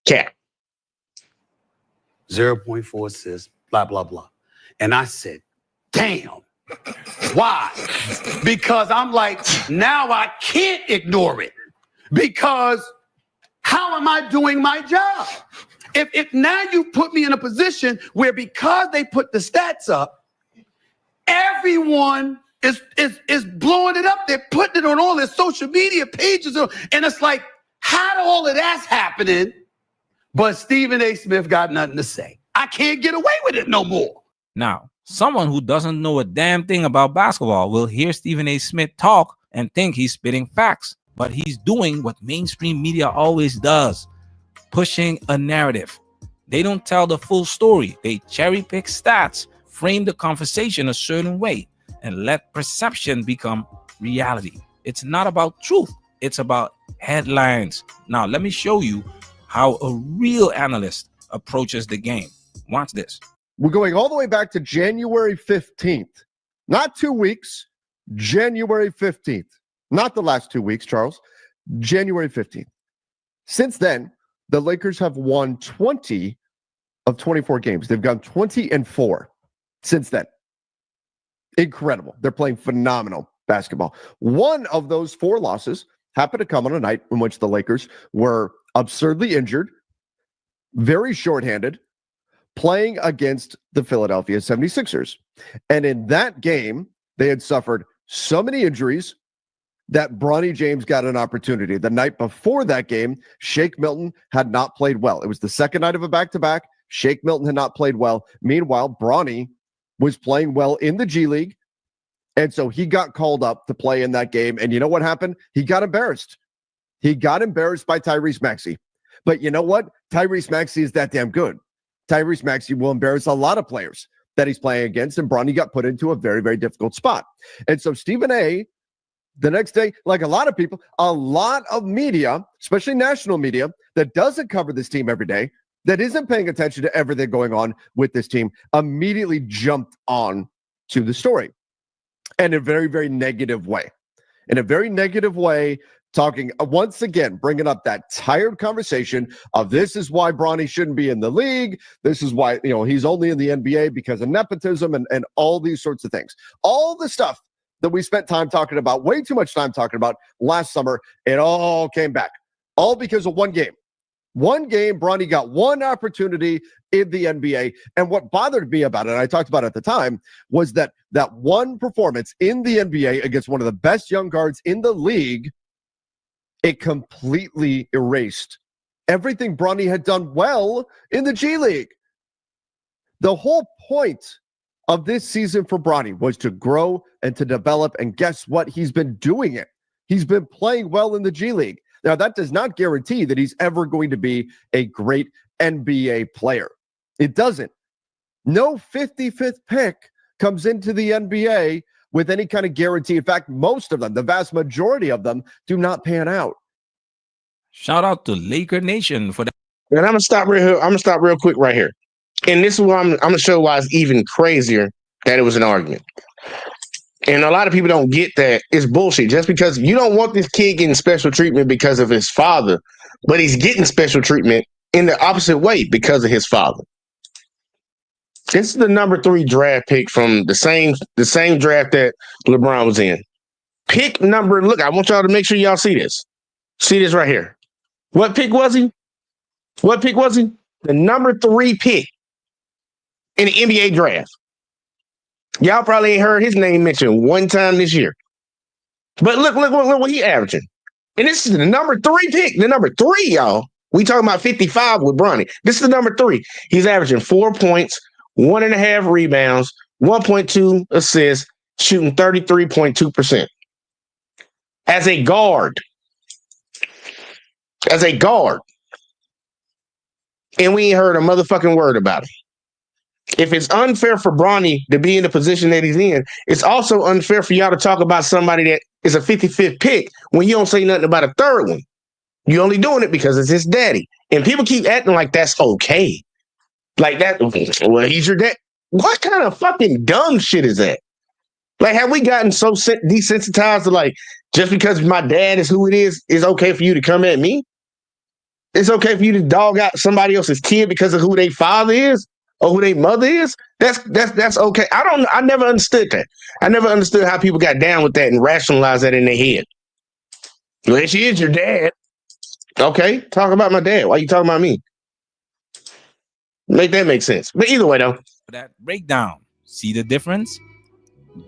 Cap. 0.4 assists, blah, blah, blah. And I said, damn. Why? Because I'm like, now I can't ignore it. Because how am I doing my job? If now you put me in a position where because they put the stats up, everyone is blowing it up. They're putting it on all their social media pages. And it's like, how all of that's happening? But Stephen A. Smith got nothing to say. I can't get away with it no more. Now, someone who doesn't know a damn thing about basketball will hear Stephen A. Smith talk and think he's spitting facts. But he's doing what mainstream media always does, pushing a narrative. They don't tell the full story. They cherry pick stats, frame the conversation a certain way, and let perception become reality. It's not about truth. It's about headlines. Now, let me show you how a real analyst approaches the game. Watch this. We're going all the way back to January 15th. Not 2 weeks, January 15th. Not the last 2 weeks, Charles. January 15th. Since then, the Lakers have won 20 of 24 games. They've gone 20-4 since then. Incredible. They're playing phenomenal basketball. One of those 4 losses happened to come on a night in which the Lakers were absurdly injured, very shorthanded, playing against the Philadelphia 76ers. And in that game, they had suffered so many injuries that Bronny James got an opportunity. The night before that game, Shake Milton had not played well. It was the second night of a back-to-back. Shake Milton had not played well. Meanwhile, Bronny was playing well in the G League, and so he got called up to play in that game. And you know what happened? He got embarrassed. He got embarrassed by Tyrese Maxey. But you know what? Tyrese Maxey is that damn good. Tyrese Maxey will embarrass a lot of players that he's playing against, and Bronny got put into a very, very difficult spot. And so Stephen A. The next day, like a lot of people, a lot of media, especially national media, that doesn't cover this team every day, that isn't paying attention to everything going on with this team, immediately jumped on to the story in a very, very negative way. In a very negative way, talking once again, bringing up that tired conversation of this is why Bronny shouldn't be in the league. This is why, he's only in the NBA because of nepotism and all these sorts of things. All the stuff that we spent time talking about, way too much time talking about last summer, it all came back. All because of one game. One game, Bronny got one opportunity in the NBA. And what bothered me about it, and I talked about it at the time, was that one performance in the NBA against one of the best young guards in the league, it completely erased everything Bronny had done well in the G League. The whole point of this season for Bronny was to grow and to develop. And guess what? He's been doing it. He's been playing well in the G League. Now, that does not guarantee that he's ever going to be a great NBA player. It doesn't. No 55th pick comes into the NBA with any kind of guarantee. In fact, most of them, the vast majority of them, do not pan out. Shout out to Laker Nation for that. And I'm gonna stop real quick right here. And this is why I'm gonna show why it's even crazier that it was an argument. And a lot of people don't get that. It's bullshit. Just because you don't want this kid getting special treatment because of his father, but he's getting special treatment in the opposite way because of his father. This is the number 3 draft pick from the same draft that LeBron was in. Pick number, look, I want y'all to make sure y'all see this. See this right here. What pick was he? The number 3 pick in the NBA draft. Y'all probably ain't heard his name mentioned one time this year. But look what he averaging. And this is the number 3 pick. The number 3, y'all. We talking about 55 with Bronny. This is the number 3. He's averaging 4 points, 1.5 rebounds, 1.2 assists, shooting 33.2%. As a guard. And we ain't heard a motherfucking word about it. If it's unfair for Bronny to be in the position that he's in, it's also unfair for y'all to talk about somebody that is a 55th pick when you don't say nothing about a third one. You're only doing it because it's his daddy. And people keep acting like that's okay. Like that, well, he's your dad. What kind of fucking dumb shit is that? Like, have we gotten so desensitized to like, just because my dad is who it is okay for you to come at me? It's okay for you to dog out somebody else's kid because of who their father is? Or who their mother is, that's okay. I never understood that. I never understood how people got down with that and rationalized that in their head. Well, she is your dad. Okay, talk about my dad. Why are you talking about me? Make that make sense. But either way, though. That breakdown. See the difference?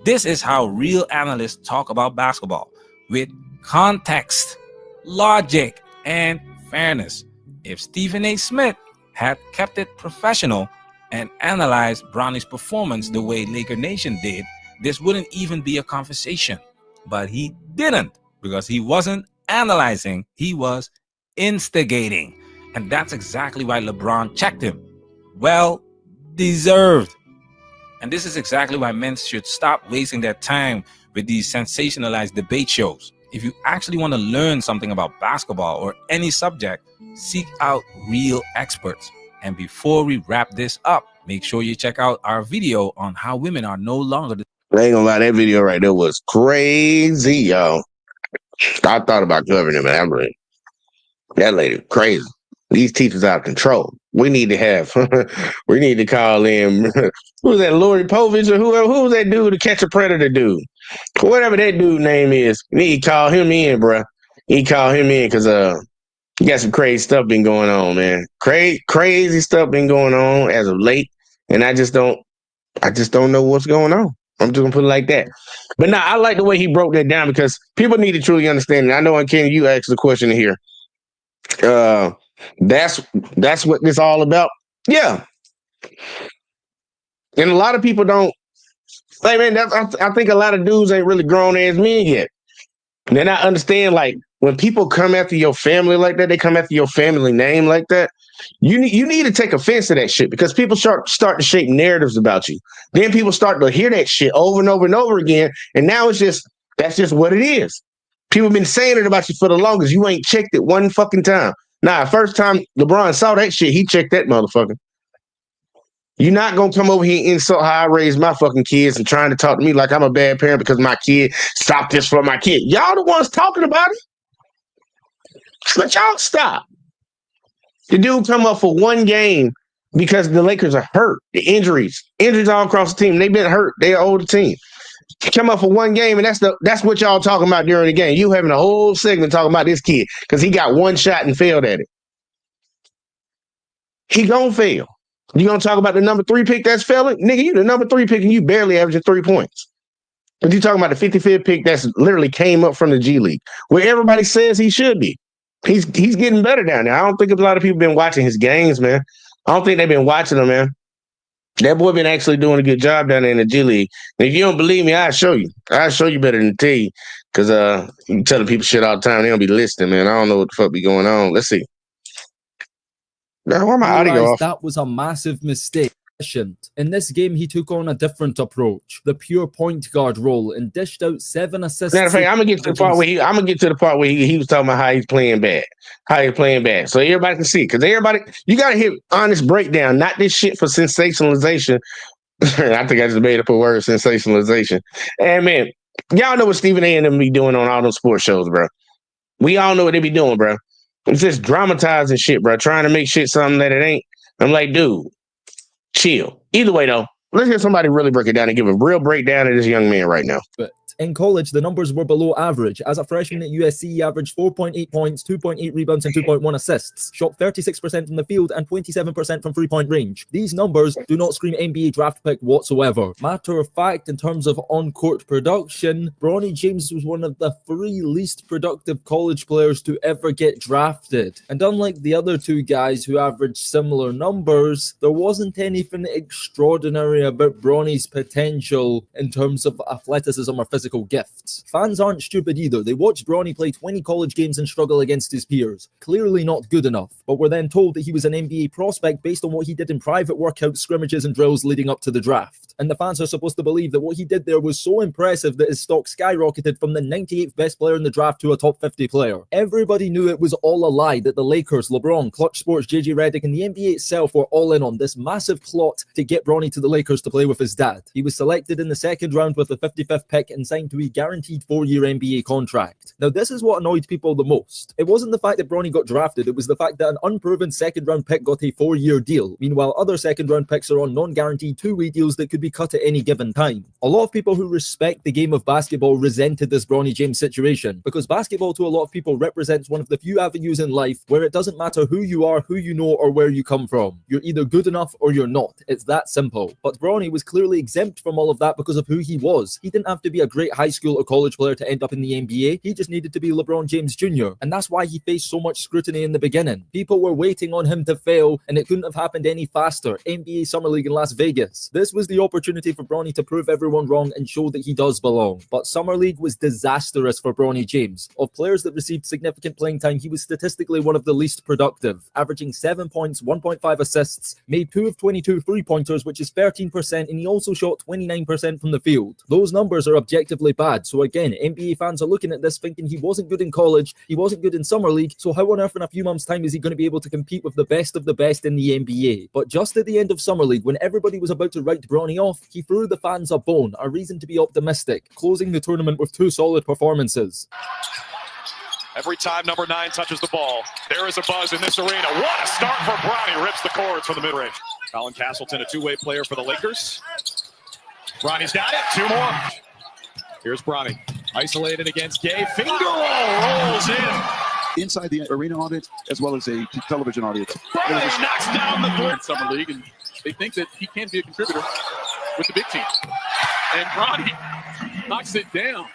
This is how real analysts talk about basketball, with context, logic, and fairness. If Stephen A. Smith had kept it professional and analyzed Bronny's performance the way Laker Nation did, this wouldn't even be a conversation. But he didn't, because he wasn't analyzing, he was instigating. And that's exactly why LeBron checked him. Well deserved. And this is exactly why men should stop wasting their time with these sensationalized debate shows. If you actually want to learn something about basketball or any subject, seek out real experts. And before we wrap this up, make sure you check out our video on how women are no longer I ain't gonna lie, that video right there was crazy, y'all. I thought about covering it, but that lady crazy. These teachers out of control. We need to call in, who's that, Lori Povich or whoever, who's that dude, the Catch a Predator dude? Whatever that dude name is, we need to call him in, bruh. He call him in because you got some crazy stuff been going on, man. Crazy stuff been going on as of late, and I just don't know what's going on. I'm just gonna put it like that. But now I like the way he broke that down because people need to truly understand it. I know, and Kenny, you asked the question here. That's what this all about. Yeah. And a lot of people don't. Like, man, I think a lot of dudes ain't really grown as men yet. And then I understand, like, when people come after your family like that, they come after your family name like that. You need to take offense to that shit because people start to shape narratives about you. Then people start to hear that shit over and over and over again. And now it's just That's just what it is. People been saying it about you for the longest. You ain't checked it one fucking time. Nah, first time LeBron saw that shit, he checked that motherfucker. You're not gonna come over here and insult how I raised my fucking kids and trying to talk to me like I'm a bad parent because my kid stopped this for my kid. Y'all the ones talking about it. But y'all stop. The dude come up for one game because the Lakers are hurt. The injuries all across the team. They've been hurt. They're an older team. Come up for one game, and that's what y'all talking about during the game. You having a whole segment talking about this kid because he got one shot and failed at it. He gonna fail. You gonna talk about the number 3 pick that's failing? Nigga, you the number 3 pick and you barely averaging 3 points. But you talking about the 55th pick that's literally came up from the G League, where everybody says he should be. He's getting better down there. I don't think a lot of people been watching his games, man. I don't think they've been watching him, man. That boy been actually doing a good job down there in the G League. And if you don't believe me, I'll show you. I'll show you better than tell you. Because you telling people shit all the time. They don't be listening, man. I don't know what the fuck be going on. Let's see. Now, why my audio off? That was a massive mistake. In this game, he took on a different approach, the pure point guard role, and dished out 7 assists. Matter of fact, I'm gonna get to the part where he was talking about how he's playing bad, so everybody can see. Because everybody, you gotta hear honest breakdown, not this shit for sensationalization. I think I just made up a word, sensationalization. And man, y'all know what Stephen A. and them be doing on all those sports shows, bro. We all know what they be doing, bro. It's just dramatizing shit, bro. Trying to make shit something that it ain't. I'm like, dude. Chill. Either way, though, let's get somebody really break it down and give a real breakdown of this young man right now. But in college, the numbers were below average. As a freshman at USC, he averaged 4.8 points, 2.8 rebounds, and 2.1 assists. Shot 36% from the field and 27% from three-point range. These numbers do not scream NBA draft pick whatsoever. Matter of fact, in terms of on-court production, Bronny James was one of the 3 least productive college players to ever get drafted. And unlike the other 2 guys who averaged similar numbers, there wasn't anything extraordinary about Bronny's potential in terms of athleticism or physical gifts. Fans aren't stupid either. They watched Bronny play 20 college games and struggle against his peers. Clearly not good enough, but were then told that he was an NBA prospect based on what he did in private workouts, scrimmages, and drills leading up to the draft. And the fans are supposed to believe that what he did there was so impressive that his stock skyrocketed from the 98th best player in the draft to a top 50 player. Everybody knew it was all a lie, that the Lakers, LeBron, Clutch Sports, JJ Redick, and the NBA itself were all in on this massive plot to get Bronny to the Lakers to play with his dad. He was selected in the 2nd round with the 55th pick and signed to a guaranteed 4-year NBA contract. Now, this is what annoyed people the most. It wasn't the fact that Bronny got drafted, it was the fact that an unproven 2nd round pick got a 4-year deal. Meanwhile, other 2nd round picks are on non-guaranteed 2-way deals that could be cut at any given time. A lot of people who respect the game of basketball resented this Bronny James situation, because basketball to a lot of people represents one of the few avenues in life where it doesn't matter who you are, who you know, or where you come from. You're either good enough or you're not. It's that simple. But Bronny was clearly exempt from all of that because of who he was. He didn't have to be a great high school or college player to end up in the NBA. He just needed to be LeBron James Jr. And that's why he faced so much scrutiny in the beginning. People were waiting on him to fail, and it couldn't have happened any faster. NBA Summer League in Las Vegas. This was the opportunity for Bronny to prove everyone wrong and show that he does belong. But Summer League was disastrous for Bronny James. Of players that received significant playing time, he was statistically one of the least productive, averaging 7 points, 1.5 assists, made 2 of 22 three-pointers, which is 13%, and he also shot 29% from the field. Those numbers are objectively bad. So again, NBA fans are looking at this thinking he wasn't good in college, he wasn't good in Summer League, so how on earth in a few months' time is he going to be able to compete with the best of the best in the NBA? But just at the end of Summer League, when everybody was about to write Bronny off, he threw the fans a bone, a reason to be optimistic, closing the tournament with 2 solid performances. Every time number 9 touches the ball, there is a buzz in this arena. What a start for Bronny. Rips the cords from the mid-range. Colin Castleton, a 2-way player for the Lakers. Bronny's got it. 2 more. Here's Bronny. Isolated against Gay. Finger roll. Rolls in. Inside the arena audience, as well as a television audience. Bronny knocks down the blue. Summer League, and they think that he can be a contributor with the big team. And Bronny knocks it down.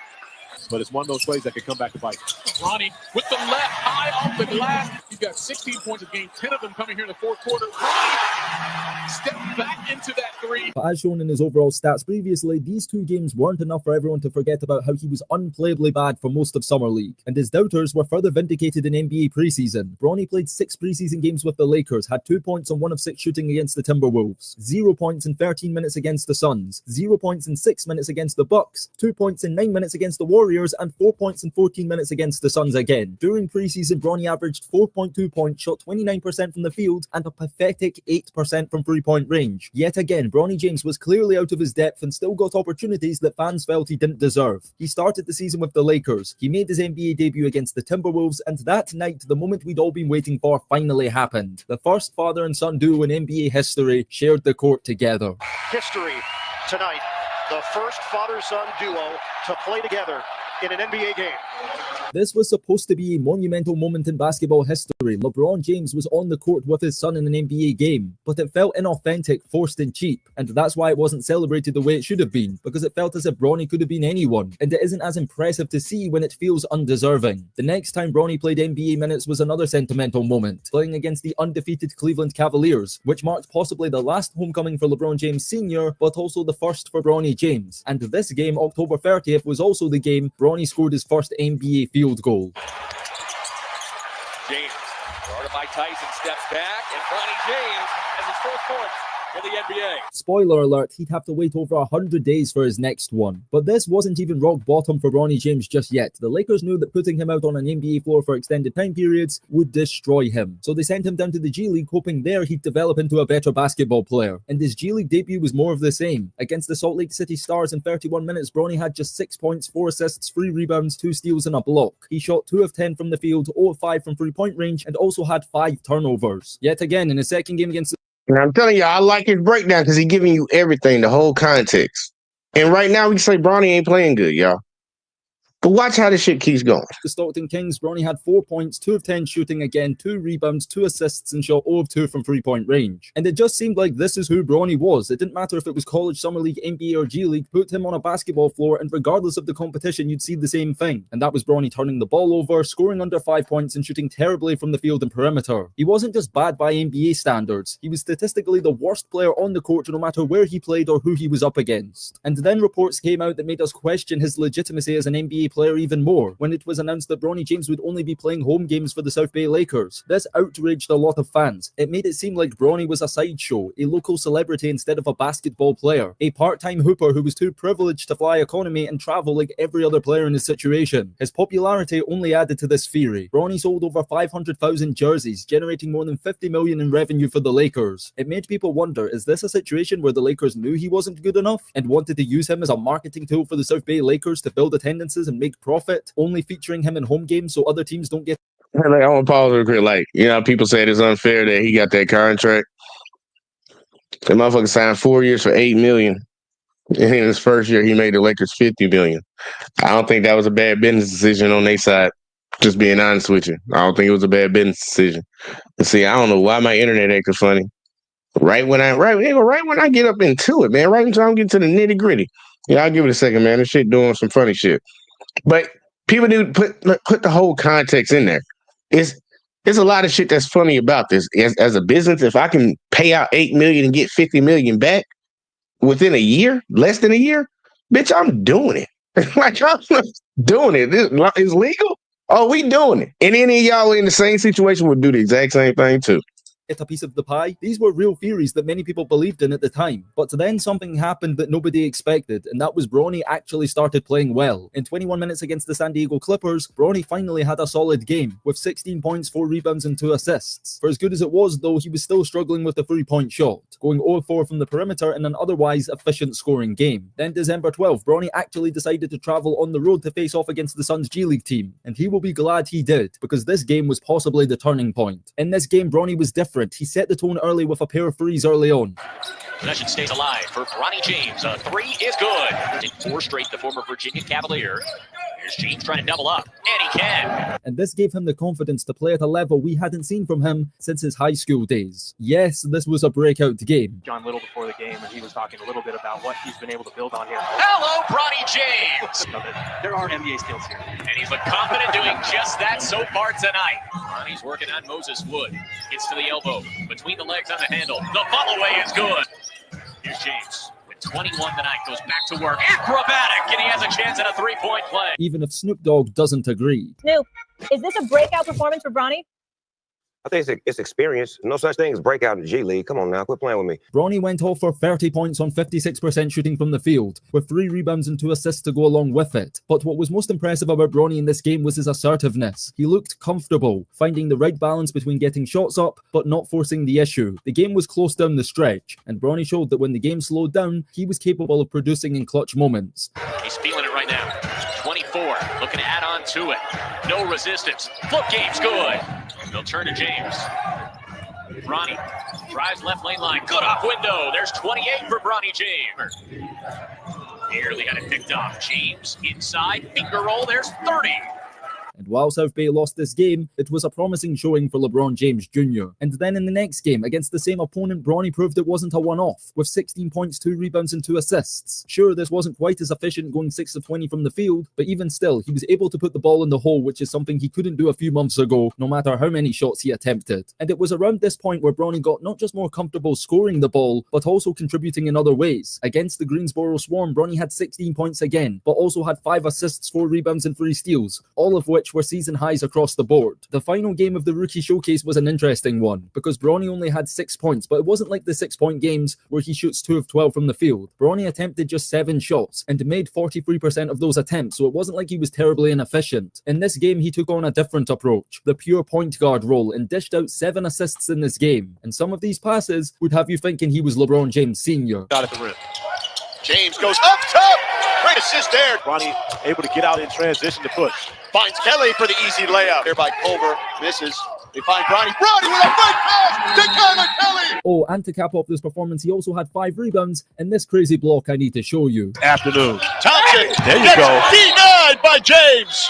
But it's one of those plays that could come back to bite. Bronny with the left, high off the glass. He's got 16 points a game, 10 of them coming here in the 4th quarter. Bronny step back into that three. But as shown in his overall stats previously, these two games weren't enough for everyone to forget about how he was unplayably bad for most of Summer League. And his doubters were further vindicated in NBA preseason. Bronny played 6 preseason games with the Lakers, had 2 points on 1 of 6 shooting against the Timberwolves, 0 points in 13 minutes against the Suns, 0 points in 6 minutes against the Bucks, 2 points in 9 minutes against the Warriors, and 4 points in 14 minutes against the Suns again. During preseason, Bronny averaged 4.2 points, shot 29% from the field, and a pathetic 8% from three-point range. Yet again, Bronny James was clearly out of his depth and still got opportunities that fans felt he didn't deserve. He started the season with the Lakers. He made his NBA debut against the Timberwolves, and that night, the moment we'd all been waiting for finally happened. The first father and son duo in NBA history shared the court together. History tonight. The first father-son duo to play together in an NBA game. This was supposed to be a monumental moment in basketball history. LeBron James was on the court with his son in an NBA game, but it felt inauthentic, forced and cheap, and that's why it wasn't celebrated the way it should have been, because it felt as if Bronny could have been anyone, and it isn't as impressive to see when it feels undeserving. The next time Bronny played NBA minutes was another sentimental moment, playing against the undefeated Cleveland Cavaliers, which marked possibly the last homecoming for LeBron James Sr., but also the first for Bronny James. And this game, October 30th, was also the game Bronny scored his first NBA field goal. James, guarded by Tyson, steps back, and Bronny James has his first point for the NBA. Spoiler alert, he'd have to wait over 100 days for his next one. But this wasn't even rock bottom for Bronny James just yet. The Lakers knew that putting him out on an NBA floor for extended time periods would destroy him. So they sent him down to the G League, hoping there he'd develop into a better basketball player. And his G League debut was more of the same. Against the Salt Lake City Stars in 31 minutes, Bronny had just 6 points, 4 assists, 3 rebounds, 2 steals and a block. He shot 2 of 10 from the field, 0 of 5 from three-point range, and also had 5 turnovers. Yet again, in his second game against the And I'm telling you, I like his breakdown because he's giving you everything, the whole context. And right now, we can say Bronny ain't playing good, y'all. But watch how this shit keeps going. The Stockton Kings, Bronny had 4 points, 2 of 10 shooting again, 2 rebounds, 2 assists, and shot 0 of 2 from three-point range. And it just seemed like this is who Bronny was. It didn't matter if it was college, summer league, NBA, or G League. Put him on a basketball floor, and regardless of the competition, you'd see the same thing. And that was Bronny turning the ball over, scoring under 5 points, and shooting terribly from the field and perimeter. He wasn't just bad by NBA standards. He was statistically the worst player on the court, no matter where he played or who he was up against. And then reports came out that made us question his legitimacy as an NBA player even more, when it was announced that Bronny James would only be playing home games for the South Bay Lakers. This outraged a lot of fans. It made it seem like Bronny was a sideshow, a local celebrity instead of a basketball player, a part-time hooper who was too privileged to fly economy and travel like every other player in his situation. His popularity only added to this theory. Bronny sold over 500,000 jerseys, generating more than $50 million in revenue for the Lakers. It made people wonder, is this a situation where the Lakers knew he wasn't good enough and wanted to use him as a marketing tool for the South Bay Lakers to build attendances and make profit, only featuring him in home games so other teams don't get... Like, I want to pause real quick. Like, you know, people said it's unfair that he got that contract. The motherfucker signed 4 years for $8 million. And in his first year, he made the Lakers $50 million. I don't think that was a bad business decision on their side. Just being honest with you. I don't think it was a bad business decision. And see, I don't know why my internet acting funny. Right when I get up into it, man. Right until I'm getting to the nitty gritty. Yeah, I'll give it a second, man. This shit doing some funny shit. But people do put the whole context in there. It's a lot of shit that's funny about this. As a business, if I can pay out $8 million and get $50 million back within a year, less than a year, bitch, I'm doing it. Like, I'm doing it. It's legal. Oh, we doing it. And any of y'all in the same situation would do the exact same thing too. Get a piece of the pie. These were real theories that many people believed in at the time. But then something happened that nobody expected, and that was Bronny actually started playing well. In 21 minutes against the San Diego Clippers, Bronny finally had a solid game, with 16 points, 4 rebounds, and 2 assists. For as good as it was, though, he was still struggling with the three-point shot, going 0-4 from the perimeter in an otherwise efficient scoring game. Then December 12th, Bronny actually decided to travel on the road to face off against the Suns G League team, and he will be glad he did, because this game was possibly the turning point. In this game, Bronny was different. He set the tone early with a pair of threes early on. Possession stays alive for Bronny James. A 3 is good. In 4 straight, the former Virginia Cavalier. Here's James trying to double up. And he can. And this gave him the confidence to play at a level we hadn't seen from him since his high school days. Yes, this was a breakout game. John Little before the game, and he was talking a little bit about what he's been able to build on here. Hello, Bronny James. There are NBA skills here. And he's been confident doing just that so far tonight. Bronny's working on Moses Wood. Gets to the elbow. Between the legs on the handle. The follow away is good. Here's James. 21 tonight, goes back to work. Acrobatic, and he has a chance at a three-point play. Even if Snoop Dogg doesn't agree. Snoop, is this a breakout performance for Bronny? I think it's experience. No such thing as breakout in the G League. Come on now, quit playing with me. Bronny went off for 30 points on 56% shooting from the field, with 3 rebounds and 2 assists to go along with it. But what was most impressive about Bronny in this game was his assertiveness. He looked comfortable, finding the right balance between getting shots up, but not forcing the issue. The game was close down the stretch, and Bronny showed that when the game slowed down, he was capable of producing in clutch moments. He's feeling it right now. 24, looking to add on to it. No resistance. Flip game's good. They'll turn to James. Bronny drives left lane line. Good off window. There's 28 for Bronny James. Nearly had it picked off. James inside. Finger roll. There's 30. And while South Bay lost this game, it was a promising showing for LeBron James Jr. And then in the next game, against the same opponent, Bronny proved it wasn't a one-off, with 16 points, 2 rebounds and 2 assists. Sure, this wasn't quite as efficient going 6 of 20 from the field, but even still, he was able to put the ball in the hole, which is something he couldn't do a few months ago, no matter how many shots he attempted. And it was around this point where Bronny got not just more comfortable scoring the ball, but also contributing in other ways. Against the Greensboro Swarm, Bronny had 16 points again, but also had 5 assists, 4 rebounds and 3 steals, all of which were season highs across the board. The final game of the Rookie Showcase was an interesting one, because Bronny only had 6 points, but it wasn't like the 6-point games where he shoots 2 of 12 from the field. Bronny attempted just 7 shots and made 43% of those attempts, so it wasn't like he was terribly inefficient. In this game, he took on a different approach, the pure point guard role, and dished out 7 assists in this game. And some of these passes would have you thinking he was LeBron James Sr. Got at the rim. James goes up top. Great assist there. Bronny able to get out in transition to push. Finds Kelly for the easy layup. There by Culver. Misses. They find Bronny. Bronny with a great pass to Tyler Kelly. Oh, and to cap off this performance, he also had 5 rebounds in this crazy block I need to show you. Afternoon. Thompson. There you go. Denied by James.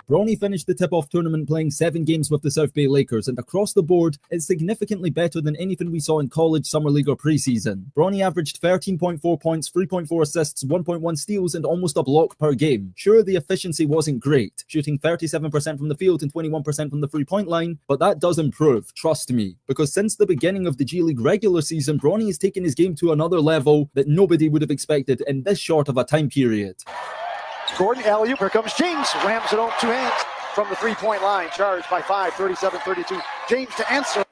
Bronny finished the tip-off tournament playing 7 games with the South Bay Lakers, and across the board, it's significantly better than anything we saw in college, summer league, or preseason. Bronny averaged 13.4 points, 3.4 assists, 1.1 steals, and almost a block per game. Sure, the efficiency wasn't great, shooting 37% from the field and 21% from the three-point line, but that does improve, trust me, because since the beginning of the G League regular season, Bronny has taken his game to another level that nobody would have expected in this short of a time period. Gordon alley-oop. Here comes James. Rams it on 2 hands from the three-point line. Charged by 5, 37-32. James to answer.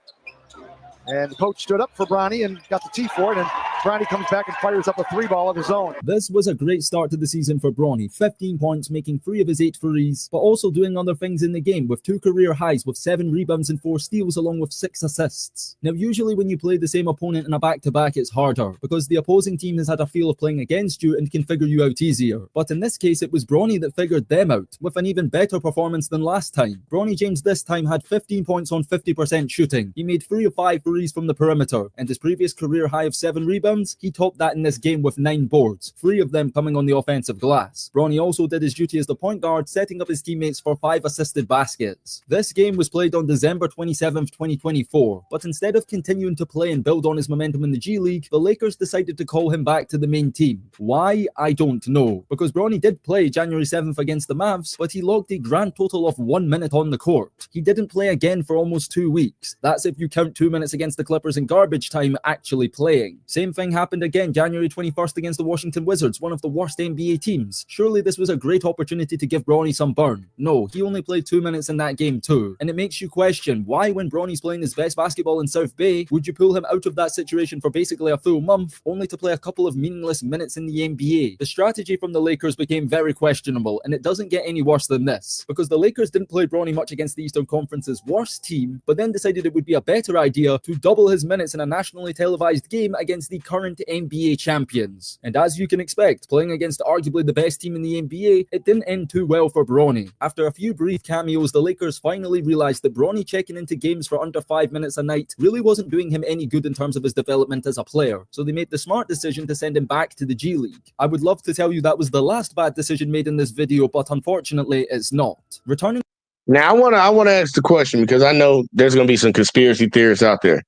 And the coach stood up for Bronny and got the tee for it. And Bronny comes back and fires up a 3-ball of his own. This was a great start to the season for Bronny. 15 points, making 3 of his 8 threes, but also doing other things in the game with 2 career highs with 7 rebounds and 4 steals along with 6 assists. Now, usually when you play the same opponent in a back-to-back, it's harder because the opposing team has had a feel of playing against you and can figure you out easier. But in this case, it was Bronny that figured them out with an even better performance than last time. Bronny James this time had 15 points on 50% shooting. He made 3 of 5 threes from the perimeter, and his previous career high of 7 rebounds, he topped that in this game with 9 boards, 3 of them coming on the offensive glass. Bronny also did his duty as the point guard, setting up his teammates for 5 assisted baskets. This game was played on December 27th, 2024, but instead of continuing to play and build on his momentum in the G League, the Lakers decided to call him back to the main team. Why? I don't know, because Bronny did play January 7th against the Mavs, but he logged a grand total of 1 minute on the court. He didn't play again for almost 2 weeks. That's if you count 2 minutes against the Clippers in garbage time actually playing. Same thing happened again January 21st against the Washington Wizards, one of the worst NBA teams. Surely this was a great opportunity to give Bronny some burn. No, he only played 2 minutes in that game too. And it makes you question why, when Bronny's playing his best basketball in South Bay, would you pull him out of that situation for basically a full month, only to play a couple of meaningless minutes in the NBA? The strategy from the Lakers became very questionable, and it doesn't get any worse than this, because the Lakers didn't play Bronny much against the Eastern Conference's worst team, but then decided it would be a better idea to double his minutes in a nationally televised game against the current NBA champions. And as you can expect, playing against arguably the best team in the NBA, it didn't end too well for Bronny. After a few brief cameos, the Lakers finally realized that Bronny checking into games for under 5 minutes a night really wasn't doing him any good in terms of his development as a player. So they made the smart decision to send him back to the G League. I would love to tell you that was the last bad decision made in this video, but unfortunately it's not. Returning. Now I want to ask the question because I know there's going to be some conspiracy theorists out there.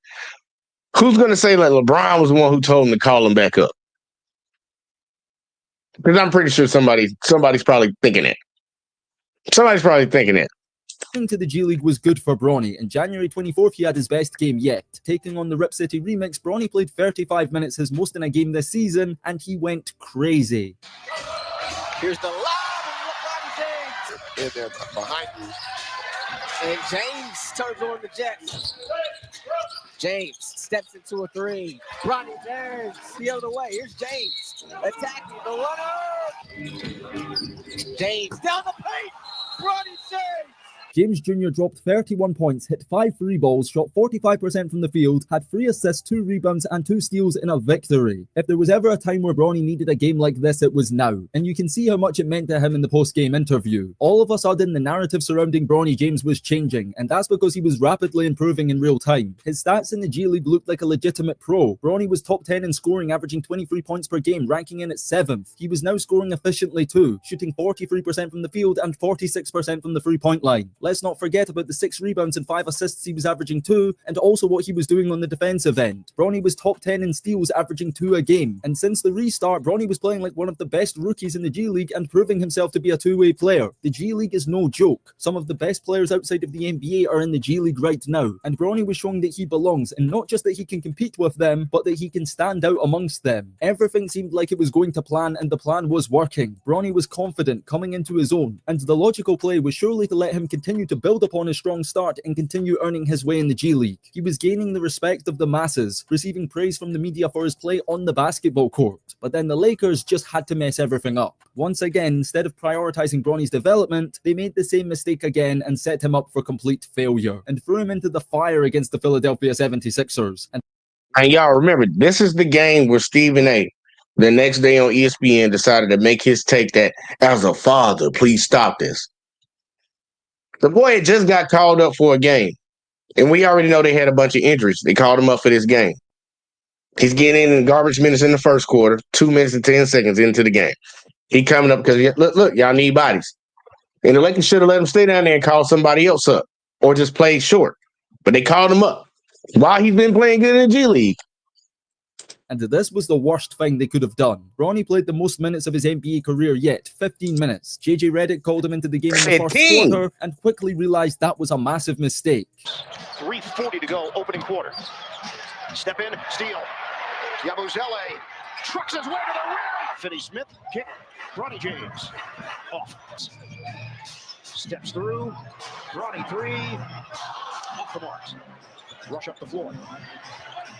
Who's going to say that LeBron was the one who told him to call him back up? Because I'm pretty sure somebody's probably thinking it. Somebody's probably thinking it. To the G League was good for Bronny. In January 24th, he had his best game yet. Taking on the Rip City Remix, Bronny played 35 minutes, his most in a game this season, and he went crazy. Here's the lob of LeBron James. In there behind you. And James turns on the Jets. James steps into a three. Bronny James the other way. Here's James attacking the runner. James down the paint. Bronny James. James Jr. dropped 31 points, hit 5 free balls, shot 45% from the field, had 3 assists, 2 rebounds, and 2 steals in a victory. If there was ever a time where Bronny needed a game like this, it was now. And you can see how much it meant to him in the post-game interview. All of a sudden, the narrative surrounding Bronny James was changing, and that's because he was rapidly improving in real time. His stats in the G League looked like a legitimate pro. Bronny was top 10 in scoring, averaging 23 points per game, ranking in at 7th. He was now scoring efficiently too, shooting 43% from the field and 46% from the three-point line. Let's not forget about the 6 rebounds and 5 assists he was averaging too, and also what he was doing on the defensive end. Bronny was top 10 in steals, averaging 2 a game. And since the restart, Bronny was playing like one of the best rookies in the G League and proving himself to be a two-way player. The G League is no joke. Some of the best players outside of the NBA are in the G League right now, and Bronny was showing that he belongs, and not just that he can compete with them, but that he can stand out amongst them. Everything seemed like it was going to plan, and the plan was working. Bronny was confident, coming into his own, and the logical play was surely to let him continue to build upon his strong start and continue earning his way in the G League. He was gaining the respect of the masses, receiving praise from the media for his play on the basketball court. But then the Lakers just had to mess everything up. Once again, instead of prioritizing Bronny's development, they made the same mistake again and set him up for complete failure and threw him into the fire against the Philadelphia 76ers. And y'all remember, this is the game where Stephen A. the next day on ESPN decided to make his take that, as a father, please stop this. The boy had just got called up for a game, and we already know they had a bunch of injuries. They called him up for this game. He's getting in garbage minutes in the first quarter, 2 minutes and 10 seconds into the game. He coming up because, look, y'all need bodies. And the Lakers should have let him stay down there and call somebody else up or just play short. But they called him up while he's been playing good in the G League. And this was the worst thing they could have done. Bronny played the most minutes of his NBA career yet, 15 minutes. JJ Redick called him into the game in the first quarter and quickly realized that was a massive mistake. 3:40 to go, opening quarter. Step in, steal. Yabusele trucks his way to the rim. Finney-Smith, kick. Bronny James off. Steps through. Bronny 3. Off the marks. Rush up the floor.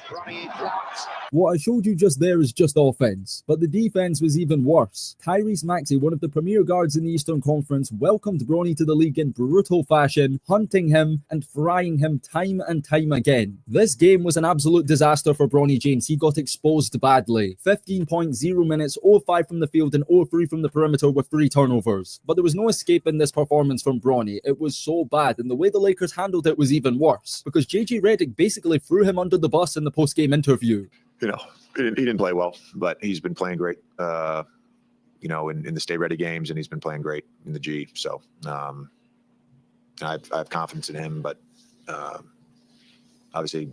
Bronny blocks. What I showed you just there is just offense, but the defense was even worse. Tyrese Maxey, one of the premier guards in the Eastern Conference, welcomed Bronny to the league in brutal fashion, hunting him and frying him time and time again. This game was an absolute disaster for Bronny James. He got exposed badly. 15.0 minutes, 0-5 from the field and 0-3 from the perimeter with 3 turnovers. But there was no escaping this performance from Bronny. It was so bad, and the way the Lakers handled it was even worse, because JJ Redick basically threw him under the bus in the post-game interview. He didn't play well, but he's been playing great, in the Stay Ready games, and he's been playing great in the G. So I have confidence in him, but obviously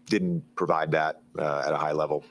didn't provide that at a high level.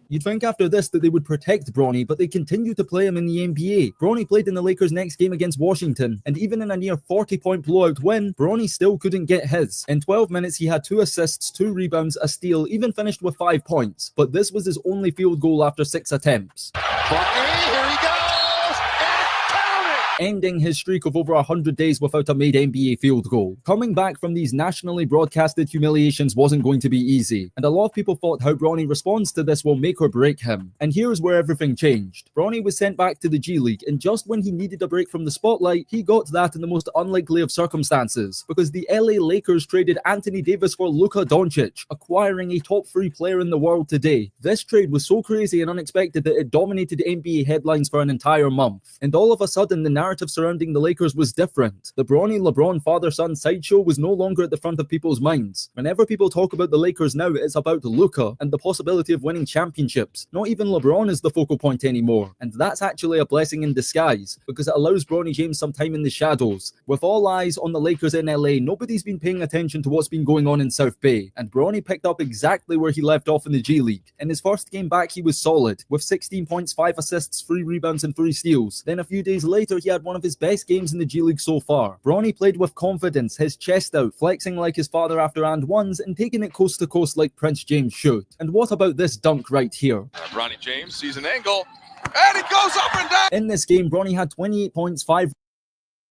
You'd think after this that they would protect Bronny, but they continued to play him in the NBA. Bronny played in the Lakers' next game against Washington, and even in a near 40-point blowout win, Bronny still couldn't get his. In 12 minutes, he had 2 assists, 2 rebounds, a steal, even finished with 5 points. But this was his only field goal after 6 attempts. Bronny, here he goes, and count it! ending his streak of over 100 days without a made NBA field goal. Coming back from these nationally broadcasted humiliations wasn't going to be easy, and a lot of people thought how Bronny responds to this will make or break him. And here's where everything changed. Bronny was sent back to the G League, and just when he needed a break from the spotlight, he got that in the most unlikely of circumstances, because the LA Lakers traded Anthony Davis for Luka Doncic, acquiring a top 3 player in the world today. This trade was so crazy and unexpected that it dominated NBA headlines for an entire month. And all of a sudden, the narrative surrounding the Lakers was different. The Bronny LeBron father-son sideshow was no longer at the front of people's minds. Whenever people talk about the Lakers now, it's about Luka and the possibility of winning championships. Not even LeBron is the focal point anymore. And that's actually a blessing in disguise, because it allows Bronny James some time in the shadows. With all eyes on the Lakers in LA, nobody's been paying attention to what's been going on in South Bay. And Bronny picked up exactly where he left off in the G League. In his first game back, he was solid, with 16 points, 5 assists, 3 rebounds and 3 steals. Then a few days later, he had one of his best games in the G League so far. Bronny played with confidence, his chest out, flexing like his father after and ones, and taking it coast to coast like Prince James should. And what about this dunk right here? Bronny James sees an angle, and it goes up and down. In this game, Bronny had 28 points, 5...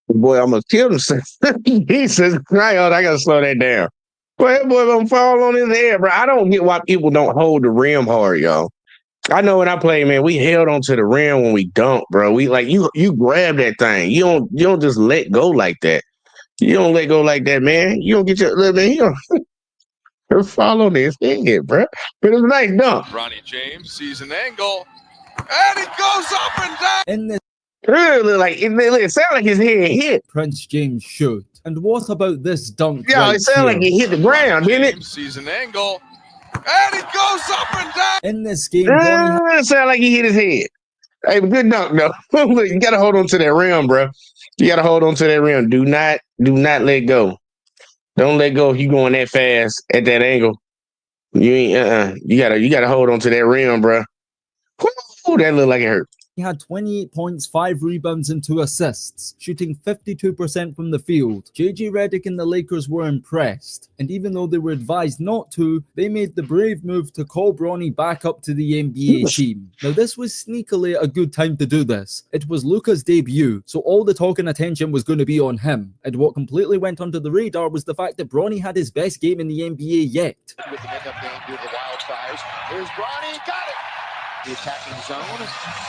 Boy, I'm gonna kill him. He says, "Right on, I gotta slow that down." Boy, that boy gonna fall on his head, bro. I don't get why people don't hold the rim hard, y'all. I know when I play, man, we held onto the rim when we dunk, bro. We like you grab that thing. You don't just let go like that. You don't let go like that, man. You don't get your little man. You don't fall on his head, bro. But it's a nice dunk. Bronny James sees an angle, and it goes up and down. In this it sounds like his head hit. Prince James should. And what about this dunk? Yeah, right it sounded like he hit the ground, didn't it? Sees an angle, and it goes up and down. In this game, Bronny it sounded like he hit his head. Hey, but good dunk, though. You gotta hold on to that rim, bro. You gotta hold on to that rim. Do not let go. Don't let go if you going that fast at that angle. You ain't You gotta hold on to that rim, bro. Woo, that looked like it hurt. He had 28 points, 5 rebounds and 2 assists, shooting 52% from the field. JJ Redick and the Lakers were impressed, and even though they were advised not to, they made the brave move to call Bronny back up to the NBA team. Now this was sneakily a good time to do this. It was Luka's debut, so all the talk and attention was going to be on him, and what completely went under the radar was the fact that Bronny had his best game in the NBA yet. With the end-up game due to the wildfires, here's Bronny, got it! The attacking zone,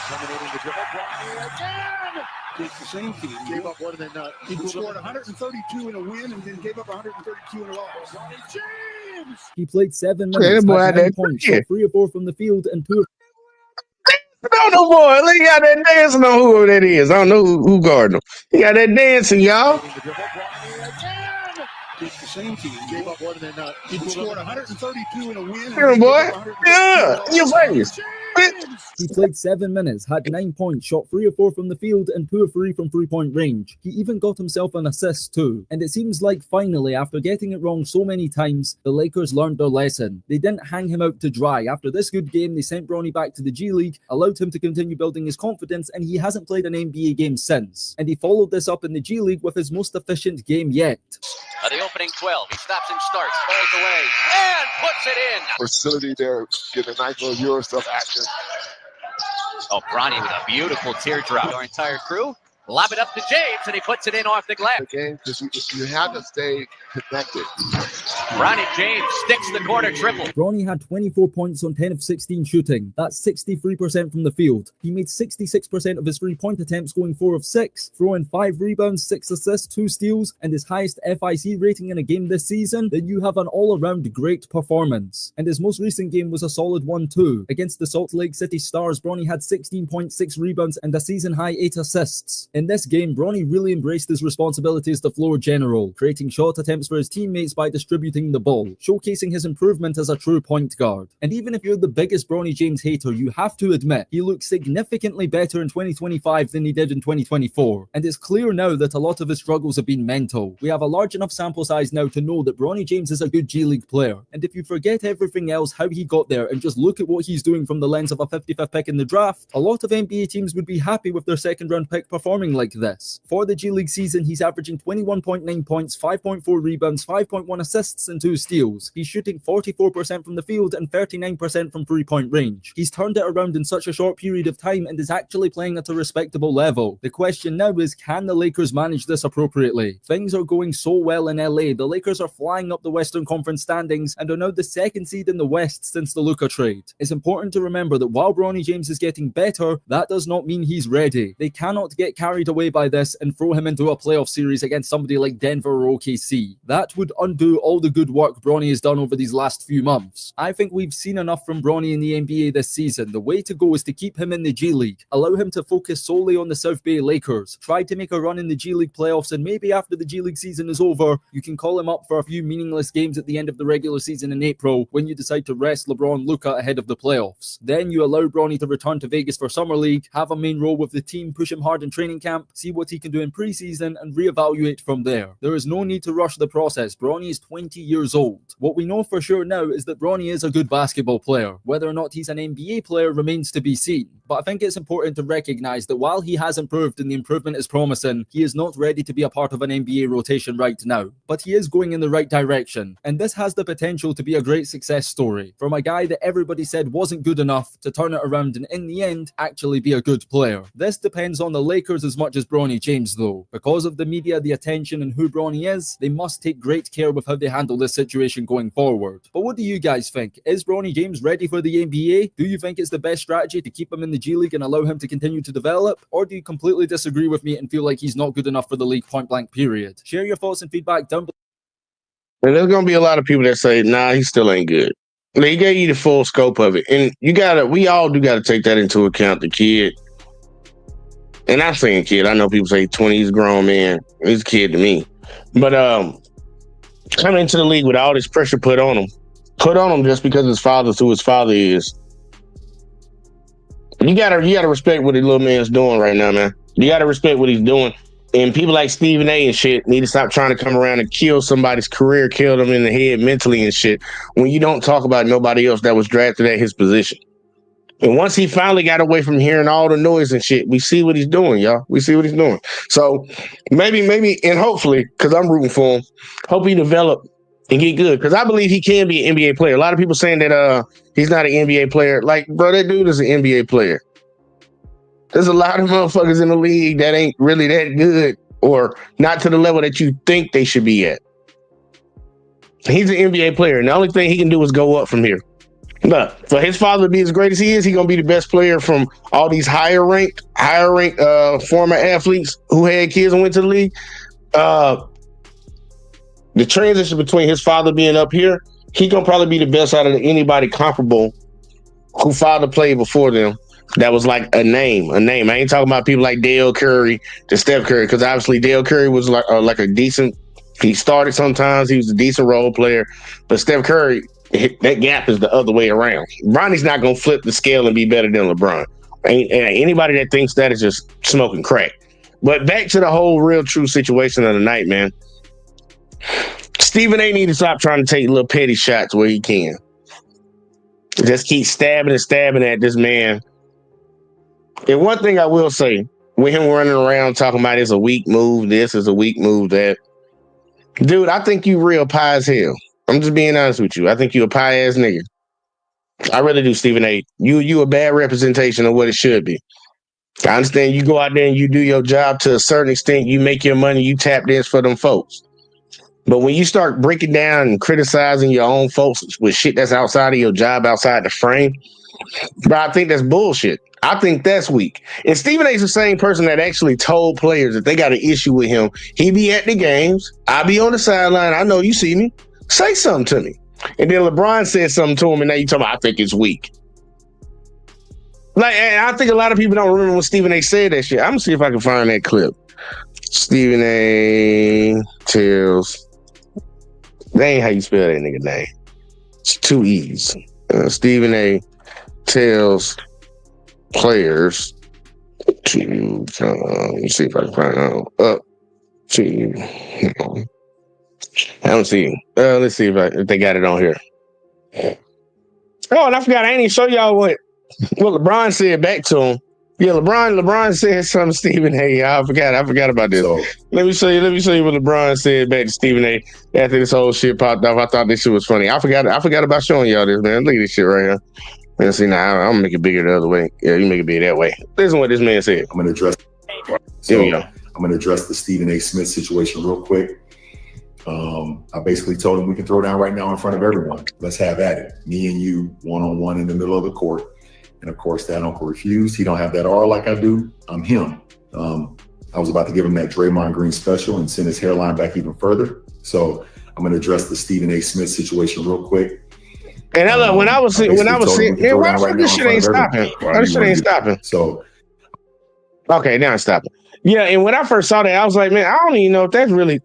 terminating the dribble. Bronny again! It's the same team. Gave up more than he scored 132 in a win and then gave up 132 in a loss. Bronny James! He played 7 minutes, had 9 points, shot 3 or 4 from the field, and 2 No, boy. Look, he got that dancing on whoever that is. I don't know who guarding him. He got that dancing, y'all. It's the same team. Gave up more than he scored 132 in a win. Here, boy. Yeah, in your face. He played 7 minutes, had 9 points, shot 3 or 4 from the field, and 2 or 3 from three-point range. He even got himself an assist too. And it seems like finally, after getting it wrong so many times, the Lakers learned their lesson. They didn't hang him out to dry. After this good game, they sent Bronny back to the G League, allowed him to continue building his confidence, and he hasn't played an NBA game since. And he followed this up in the G League with his most efficient game yet. The opening 12, he stops and starts, falls away, and puts it in. Facility there, get a nice little Euro stuff action. Oh, Bronny with a beautiful teardrop. Our entire crew lob it up to James, and he puts it in off the glass. Again, because you have to stay connected. Bronny James sticks the corner triple. Bronny had 24 points on 10 of 16 shooting. That's 63% from the field. He made 66% of his three-point attempts, going 4 of 6, throwing 5 rebounds, 6 assists, 2 steals, and his highest FIC rating in a game this season. Then you have an all-around great performance. And his most recent game was a solid 1-2. Against the Salt Lake City Stars, Bronny had 16.6 rebounds and a season-high 8 assists. In this game, Bronny really embraced his responsibility as the floor general, creating shot attempts for his teammates by distributing the ball, showcasing his improvement as a true point guard. And even if you're the biggest Bronny James hater, you have to admit he looks significantly better in 2025 than he did in 2024. And it's clear now that a lot of his struggles have been mental. We have a large enough sample size now to know that Bronny James is a good G League player. And if you forget everything else, how he got there, and just look at what he's doing from the lens of a 55th pick in the draft, a lot of NBA teams would be happy with their second round pick performing like this. For the G League season, he's averaging 21.9 points, 5.4 rebounds, 5.1 assists, assists and 2 steals. He's shooting 44% from the field and 39% from three-point range. He's turned it around in such a short period of time and is actually playing at a respectable level. The question now is, can the Lakers manage this appropriately? Things are going so well in LA. The Lakers are flying up the Western Conference standings and are now the 2nd seed in the West since the Luka trade. It's important to remember that while Bronny James is getting better, that does not mean he's ready. They cannot get carried away by this and throw him into a playoff series against somebody like Denver or OKC. That would undo all the good work Bronny has done over these last few months. I think we've seen enough from Bronny in the NBA this season. The way to go is to keep him in the G League. Allow him to focus solely on the South Bay Lakers. Try to make a run in the G League playoffs, and maybe after the G League season is over, you can call him up for a few meaningless games at the end of the regular season in April when you decide to rest LeBron Luka ahead of the playoffs. Then you allow Bronny to return to Vegas for Summer League, have a main role with the team, push him hard in training camp, see what he can do in preseason, and reevaluate from there. There is no need to rush the process. Bronny is 20 years old. What we know for sure now is that Bronny is a good basketball player. Whether or not he's an NBA player remains to be seen. But I think it's important to recognize that while he has improved and the improvement is promising, he is not ready to be a part of an NBA rotation right now. But he is going in the right direction, and this has the potential to be a great success story. From a guy that everybody said wasn't good enough to turn it around and in the end actually be a good player. This depends on the Lakers as much as Bronny James though. Because of the media, the attention, and who Bronny is, they must take great care with how they handle this situation going forward. But what do you guys think? Is Bronny James ready for the NBA? Do you think it's the best strategy to keep him in the G League and allow him to continue to develop? Or do you completely disagree with me and feel like he's not good enough for the league, point blank period? Share your thoughts and feedback down below. And there's gonna be a lot of people that say, nah, he still ain't good. They gave you the full scope of it. And we all do gotta take that into account, the kid. And I'm saying kid, I know people say 20, he's a grown man. He's a kid to me. But coming into the league with all this pressure put on him just because his father's who his father is. You gotta respect what the little man's doing right now, man. You gotta respect what he's doing. And people like Stephen A and shit need to stop trying to come around and kill somebody's career, kill them in the head mentally and shit, when you don't talk about nobody else that was drafted at his position. And once he finally got away from hearing all the noise and shit, we see what he's doing, y'all. We see what he's doing. So maybe, and hopefully, because I'm rooting for him, hope he develop and get good. Because I believe he can be an NBA player. A lot of people saying that he's not an NBA player. Like, bro, that dude is an NBA player. There's a lot of motherfuckers in the league that ain't really that good or not to the level that you think they should be at. He's an NBA player, and the only thing he can do is go up from here. But for his father to be as great as he is, he's gonna be the best player from all these higher ranked former athletes who had kids and went to the league. The transition between his father being up here, he gonna probably be the best out of anybody comparable who father played before them. That was like a name. I ain't talking about people like Dale Curry to Steph Curry, because obviously Dale Curry was like a decent. He started sometimes. He was a decent role player, but Steph Curry, that gap is the other way around. Bronny's not gonna flip the scale and be better than LeBron. Anybody that thinks that is just smoking crack. But back to the whole real true situation of the night, man. Stephen A need to stop trying to take little petty shots where he can. Just keep stabbing and stabbing at this man. And one thing I will say, with him running around talking about it's a weak move, this is a weak move, that. Dude, I think you real pie as hell. I'm just being honest with you. I think you a pie ass nigga. I really do, Stephen A. You a bad representation of what it should be. I understand you go out there and you do your job to a certain extent. You make your money, you tap dance for them folks. But when you start breaking down and criticizing your own folks with shit that's outside of your job, outside the frame, bro, I think that's bullshit. I think that's weak. And Stephen A is the same person that actually told players that they got an issue with him. He be at the games. I be on the sideline. I know you see me. Say something to me. And then LeBron said something to him, and now you talking about, I think it's weak. Like, I think a lot of people don't remember when Stephen A said that shit. I'm gonna see if I can find that clip. Stephen A tells. That ain't how you spell that nigga name. It's 2 E's. Stephen A tells players to let me see if I can find out up to. I don't see. Let's see if they got it on here. Oh, and I forgot. I ain't even show y'all what LeBron said back to him Yeah, LeBron said something to Stephen A. I forgot about this. So, let me show you what LeBron said back to Stephen A. after this whole shit popped off. I thought this shit was funny. I forgot about showing y'all this, man. Look at this shit right here. Man, see, now I'm gonna make it bigger the other way. Yeah, you make it bigger that way. Listen to what this man said. I'm gonna address. Here we go. I'm gonna address the Stephen A. Smith situation real quick. I basically told him we can throw down right now in front of everyone. Let's have at it. Me and you, one-on-one in the middle of the court. And of course, that uncle refused. He don't have that R like I do. I'm him. I was about to give him that Draymond Green special and send his hairline back even further. So I'm going to address the Stephen A. Smith situation real quick. And when I was saying, man, why this shit ain't stopping? Why this shit ain't stopping? So, okay, now it's stopping. Yeah, and when I first saw that, I was like, man, I don't even know if that's really,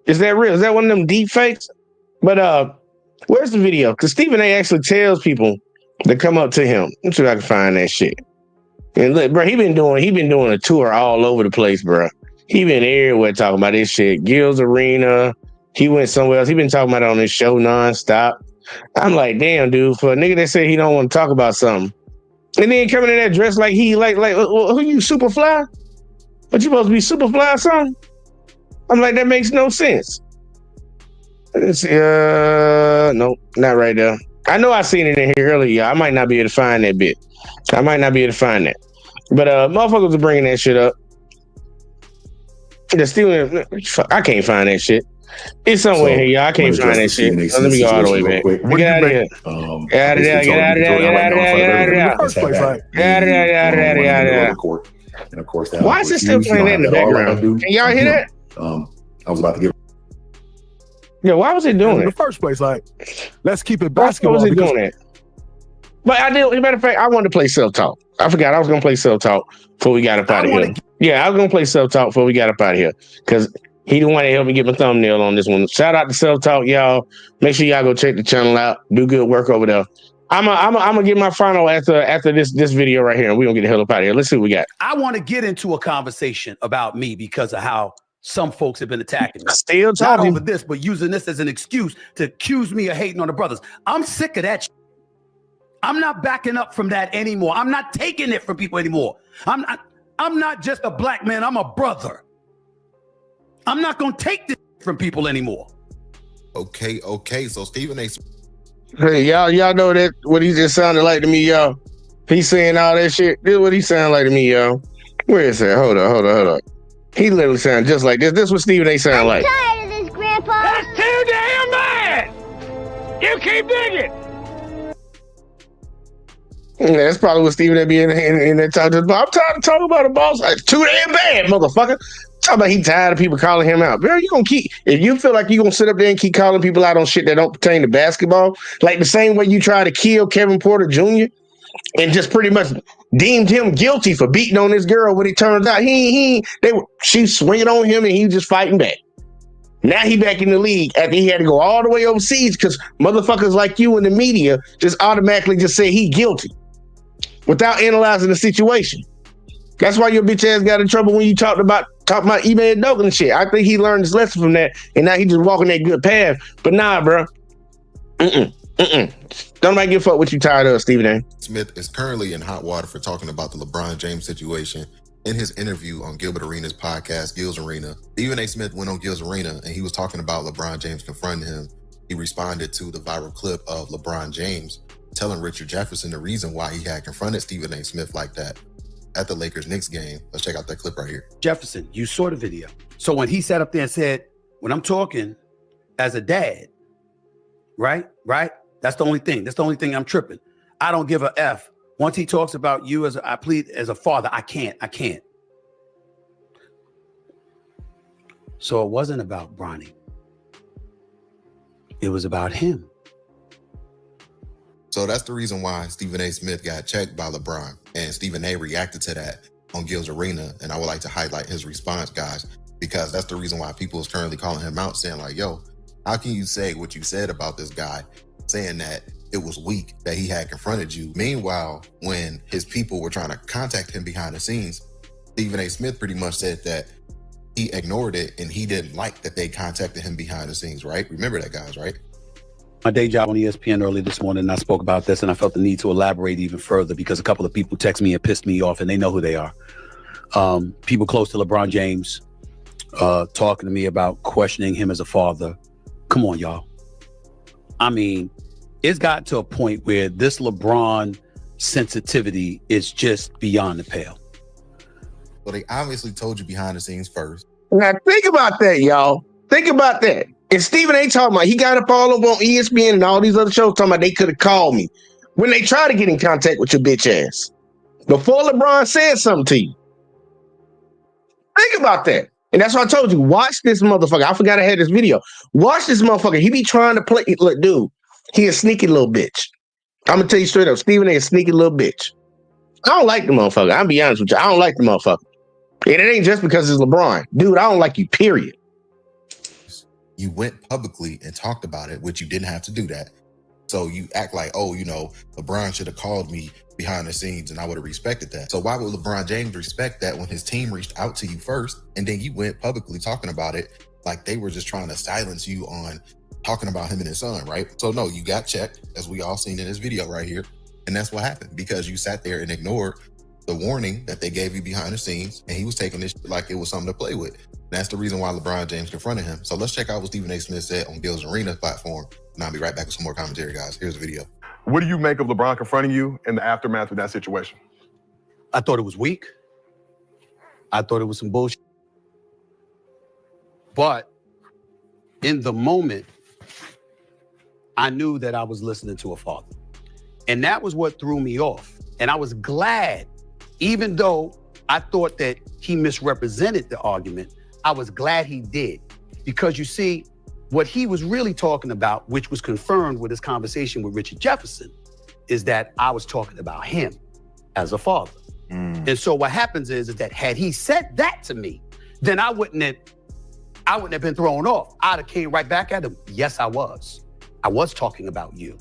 is that real? Is that one of them deep fakes? But where's the video? Because Stephen A. actually tells people to come up to him. Let's see if I can find that shit. And look, bro, he been doing a tour all over the place, bro. He been everywhere talking about this shit. Gil's Arena. He went somewhere else. He been talking about it on this show nonstop. I'm like, damn, dude, for a nigga that say he don't want to talk about something, and then coming in that dress like he like who you, Superfly? What, you supposed to be Superfly or something? I'm like, that makes no sense. Let's nope, not right there. I know I seen it in here earlier. I might not be able to find that bit. I might not be able to find that. But motherfuckers are bringing that shit up. I can't find that shit. It's somewhere here, y'all. I can't find that shit. Let me go all the way back. Get out of here. Get out of there. Get out of there. Get out of there. Get out of there. Get out of there. And of course, why is it still playing that in the background? Can y'all hear that? I was about to give. Yeah, why was it doing it? In the first place, like, let's keep it basketball. Why was it doing that? But I did. As a matter of fact, I wanted to play self-talk. I forgot I was going to play self-talk before we got up out of here. Yeah, I was going to play self-talk before we got up out of here because he didn't want to help me get my thumbnail on this one. Shout out to self-talk, y'all. Make sure y'all go check the channel out. Do good work over there. I'm gonna get my final after this video right here, and we're gonna get the hell up out of here. Let's see what we got. I want to get into a conversation about me because of how some folks have been attacking me. Still talking. Not over this, but using this as an excuse to accuse me of hating on the brothers. I'm sick of that. I'm not backing up from that anymore. I'm not taking it from people anymore. I'm not just a black man. I'm a brother. I'm not gonna take this from people anymore. Okay. So Stephen A. Hey, y'all know that what he just sounded like to me, y'all. He's saying all that shit. This is what he sounded like to me, y'all. Where is that? Hold up. He literally sounded just like this. This is what Stephen A. sound like. I'm tired of this, Grandpa. That's too damn bad. You keep digging. Yeah, that's probably what Stephen A. be in that talk. I'm tired of talking about the boss. Like, too damn bad, motherfucker. Talk about he tired of people calling him out. Bro, you gonna keep, if you feel like you gonna sit up there and keep calling people out on shit that don't pertain to basketball, like the same way you try to kill Kevin Porter Jr. and just pretty much deemed him guilty for beating on this girl when it turns out she swinging on him and he just fighting back. Now he back in the league after he had to go all the way overseas because motherfuckers like you in the media just automatically just say he guilty without analyzing the situation. That's why your bitch ass got in trouble when you talked about Ime Udoka and shit. I think he learned his lesson from that, and now he just walking that good path. But nah, bro. Don't nobody give a fuck what you tired of, Stephen A. Smith is currently in hot water for talking about the LeBron James situation. In his interview on Gilbert Arenas podcast, Gil's Arena, Stephen A. Smith went on Gil's Arena and he was talking about LeBron James confronting him. He responded to the viral clip of LeBron James telling Richard Jefferson the reason why he had confronted Stephen A. Smith like that at the Lakers-Knicks game. Let's check out that clip right here. Jefferson, you saw the video. So when he sat up there and said, when I'm talking as a dad, right? That's the only thing. That's the only thing I'm tripping. I don't give a F. Once he talks about you as I plead as a father, I can't. So it wasn't about Bronny. It was about him. So that's the reason why Stephen A. Smith got checked by LeBron, and Stephen A. reacted to that on Gil's Arena. And I would like to highlight his response, guys, because that's the reason why people is currently calling him out, saying like, yo, how can you say what you said about this guy, saying that it was weak that he had confronted you? Meanwhile, when his people were trying to contact him behind the scenes, Stephen A. Smith pretty much said that he ignored it and he didn't like that they contacted him behind the scenes, right? Remember that, guys, right? my day job on ESPN early this morning, and I spoke about this, and I felt the need to elaborate even further because a couple of people text me and pissed me off, and they know who they are. People close to LeBron James talking to me about questioning him as a father. Come on, y'all. I mean, it's got to a point where this LeBron sensitivity is just beyond the pale. Well, they obviously told you behind the scenes first. Now think about that, y'all. Think about that. And Stephen A. talking about, he got up all over on ESPN and all these other shows talking about they could have called me when they try to get in contact with your bitch ass before LeBron said something to you. Think about that. And that's why I told you, watch this motherfucker. I forgot I had this video. Watch this motherfucker. He be trying to play. Look, dude, he a sneaky little bitch. I'm going to tell you straight up, Stephen A. a sneaky little bitch. I don't like the motherfucker. I'll be honest with you. I don't like the motherfucker. And it ain't just because it's LeBron. Dude, I don't like you, period. You went publicly and talked about it, which you didn't have to do that. So you act like, oh, you know, LeBron should have called me behind the scenes and I would have respected that. So why would LeBron James respect that when his team reached out to you first and then you went publicly talking about it like they were just trying to silence you on talking about him and his son, right? So no, you got checked, as we all seen in this video right here. And that's what happened because you sat there and ignored the warning that they gave you behind the scenes, and he was taking this like it was something to play with. That's the reason why LeBron James confronted him. So let's check out what Stephen A. Smith said on Gil's Arena platform, and I'll be right back with some more commentary, guys. Here's the video. What do you make of LeBron confronting you in the aftermath of that situation? I thought it was weak. I thought it was some bullshit. But in the moment, I knew that I was listening to a father. And that was what threw me off. And I was glad, even though I thought that he misrepresented the argument, I was glad he did. Because you see, what he was really talking about, which was confirmed with his conversation with Richard Jefferson, is that I was talking about him as a father. And so what happens is that had he said that to me, then I wouldn't have been thrown off. I'd have came right back at him. Yes, I was. I was talking about you.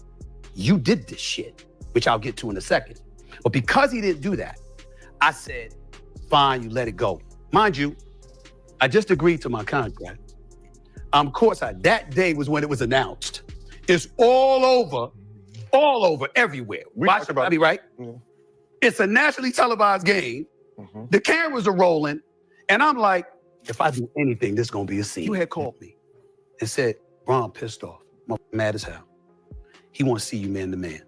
You did this shit, which I'll get to in a second. But because he didn't do that, I said, fine, you let it go. Mind you, I just agreed to my contract. Courtside. That day was when it was announced. It's all over, everywhere. Watch about me, right? Mm-hmm. It's a nationally televised game. Mm-hmm. The cameras are rolling. And I'm like, if I do anything, this is going to be a scene. You had called me and said, Ron, pissed off. I'm mad as hell. He want to see you man to man.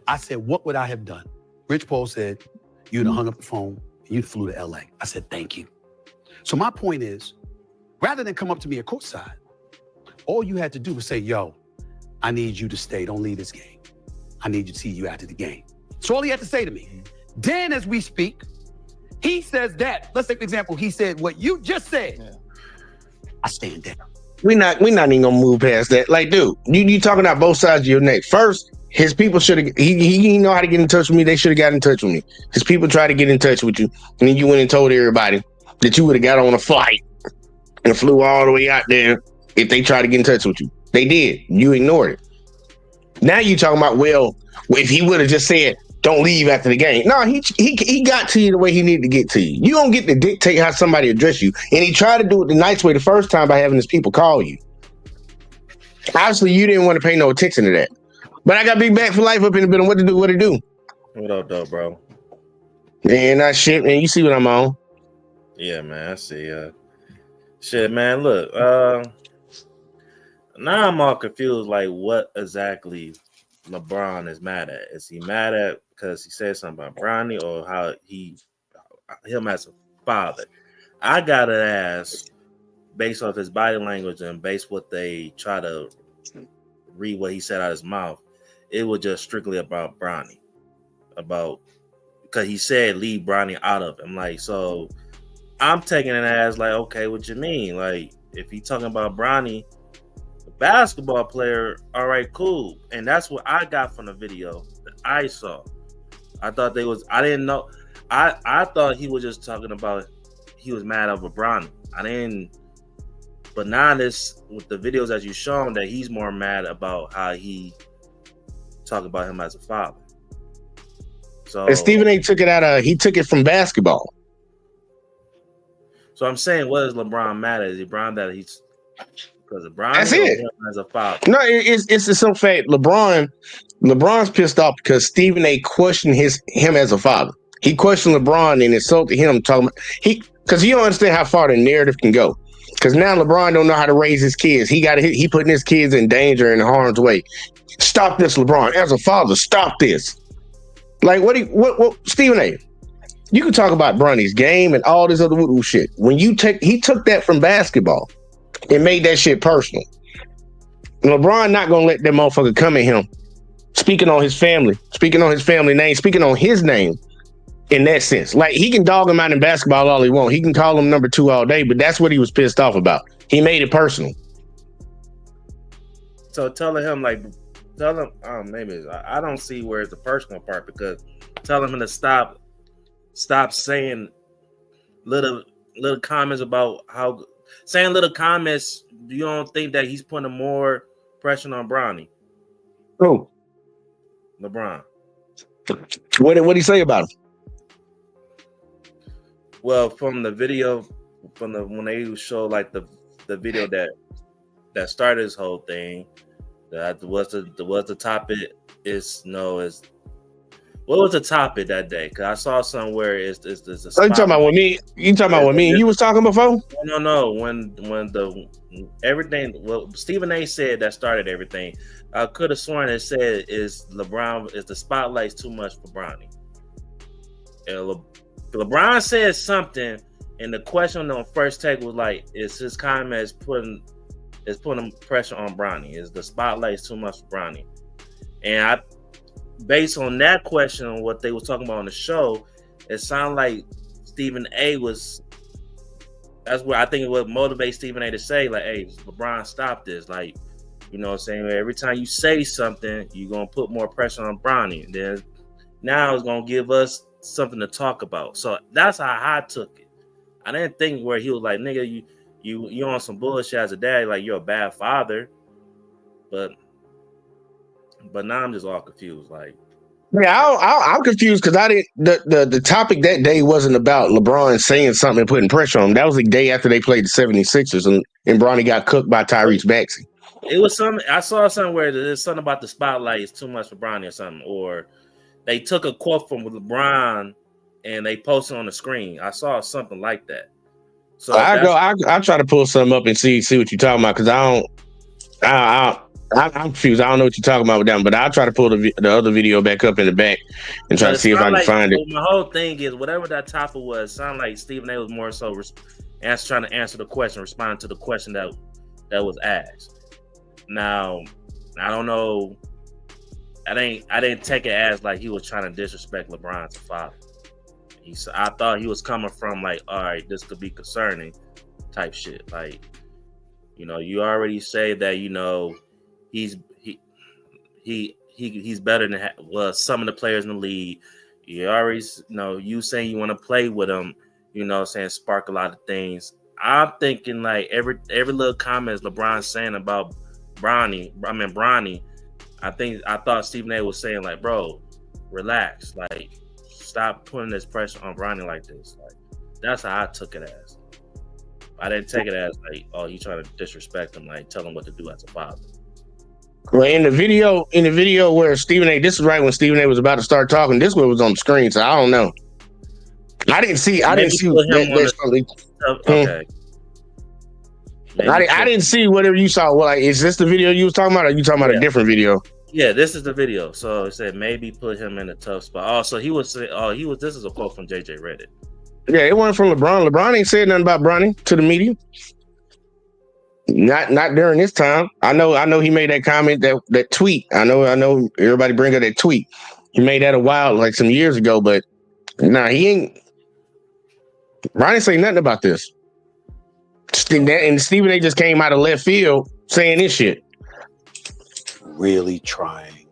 I said, what would I have done? Rich Paul said, you'd have hung up the phone and you flew to LA. I said, thank you. So my point is, rather than come up to me at courtside, all you had to do was say, yo, I need you to stay. Don't leave this game. I need to see you after the game. That's all he had to say to me. Then as we speak, he says that. Let's take an example. He said what you just said. Yeah. I stand down. We're not even gonna move past that. Like, dude, you talking about both sides of your neck. First, his people should have. He know how to get in touch with me. They should have got in touch with me. His people tried to get in touch with you, and then you went and told everybody that you would have got on a flight and flew all the way out there if they tried to get in touch with you. They did. You ignored it. Now you talking about, well, if he would have just said, don't leave after the game. No, he got to you the way he needed to get to you. You don't get to dictate how somebody address you. And he tried to do it the nice way the first time by having his people call you. Obviously, you didn't want to pay no attention to that. But I got Big Back for Life up in the building. What to do? What up, though, bro? Man, that shit, man. You see what I'm on? Yeah, man, I see. Shit, man, look. Now I'm all confused, like, what exactly LeBron is mad at? Is he mad at because he said something about Bronny, or how him as a father? I gotta ask, based off his body language and based what they try to read what he said out of his mouth, it was just strictly about Bronny. Because he said leave Bronny out of it. I'm like, so I'm taking it as like, okay, what you mean? Like, if he talking about Bronny, the basketball player, all right, cool. And that's what I got from the video that I saw. I didn't know. I thought he was just talking about he was mad over Bronny. But now this, with the videos that you shown, that he's more mad about how he talk about him as a father. So and Stephen A. took it from basketball. So I'm saying, what is LeBron mad at? Is he LeBron that he's Because Bronny That's or it. him as a father. No, it's the simple fact. LeBron's pissed off because Stephen A. questioned him as a father. He questioned LeBron and insulted him, talking about because he don't understand how far the narrative can go. Because now LeBron don't know how to raise his kids. He putting his kids in danger and harm's way. Stop this, LeBron. As a father, stop this. Like what Stephen A. You can talk about Bronny's game and all this other woo shit. When he took that from basketball and made that shit personal. And LeBron not gonna let that motherfucker come at him, speaking on his family name, speaking on his name in that sense. Like, he can dog him out in basketball all he want. He can call him number 2 all day, but that's what he was pissed off about. He made it personal. So telling him maybe I don't see where it's the personal part, because telling him to stop saying little comments about how saying little comments. You don't think that he's putting more pressure on Bronny? Who? LeBron. What did he say about him? Well, from the video, when they show like the video that started this whole thing, that was the topic. What was the topic that day? Because I saw somewhere it's you talking about with me? You talking about with me and you was talking before? No. When the everything, well, Stephen A. said that started everything. I could have sworn it said is the spotlight's too much for Bronny. And LeBron said something, and the question on first take was like, is his comments putting pressure on Bronny? Is the spotlight too much for Bronny? And based on that question, what they were talking about on the show, it sounded like Stephen A. that's where I think it would motivate Stephen A. to say, like, hey, LeBron, stop this. Like, you know what I'm saying? Every time you say something, you're going to put more pressure on Bronny. And then now it's going to give us something to talk about. So that's how I took it. I didn't think where he was like, nigga, you on some bullshit as a dad, like you're a bad father. But now I'm just all confused. Like, yeah, I'm confused because I didn't. The topic that day wasn't about LeBron saying something and putting pressure on him. That was the day after they played the 76ers and Bronny got cooked by Tyrese Maxey. It was I saw somewhere that there's something about the spotlight is too much for Bronny or something, or they took a quote from LeBron and they posted on the screen. I saw something like that. So I try to pull something up and see what you're talking about, because I'm confused. I don't know what you're talking about with them, but I'll try to pull the other video back up in the back and try to see if I can find it. My whole thing is whatever that topic was, sounded like Stephen A. was more so trying to answer the question, respond to the question that was asked. Now, I don't know. I didn't take it as like he was trying to disrespect LeBron's father. I thought he was coming from like, all right, this could be concerning type shit. Like, you know, you already say that, you know, he's better than some of the players in the league. You already know, you saying you want to play with him, you know, saying spark a lot of things. I'm thinking like every little comment LeBron's saying about Bronny. I thought Stephen A. was saying like, bro, relax, like stop putting this pressure on Bronny like this. Like, that's how I took it as. I didn't take it as like, oh, you trying to disrespect him, like tell him what to do as a father. Well, in the video where Stephen A. This is right when Stephen A. was about to start talking. This one was on the screen, so I don't know. I didn't see that. Okay. I didn't see whatever you saw. Well, like, is this the video you was talking about, or are you talking about a different video? Yeah, this is the video. So it said maybe put him in a tough spot. Oh, so this is a quote from JJ Reddit. Yeah, it wasn't from LeBron. LeBron ain't said nothing about Bronny to the media. Not during this time. I know he made that comment, that tweet. I know everybody bring up that tweet. He made that a while, like some years ago, but he ain't. Bronny say nothing about this. And Stephen A. just came out of left field saying this shit. Really trying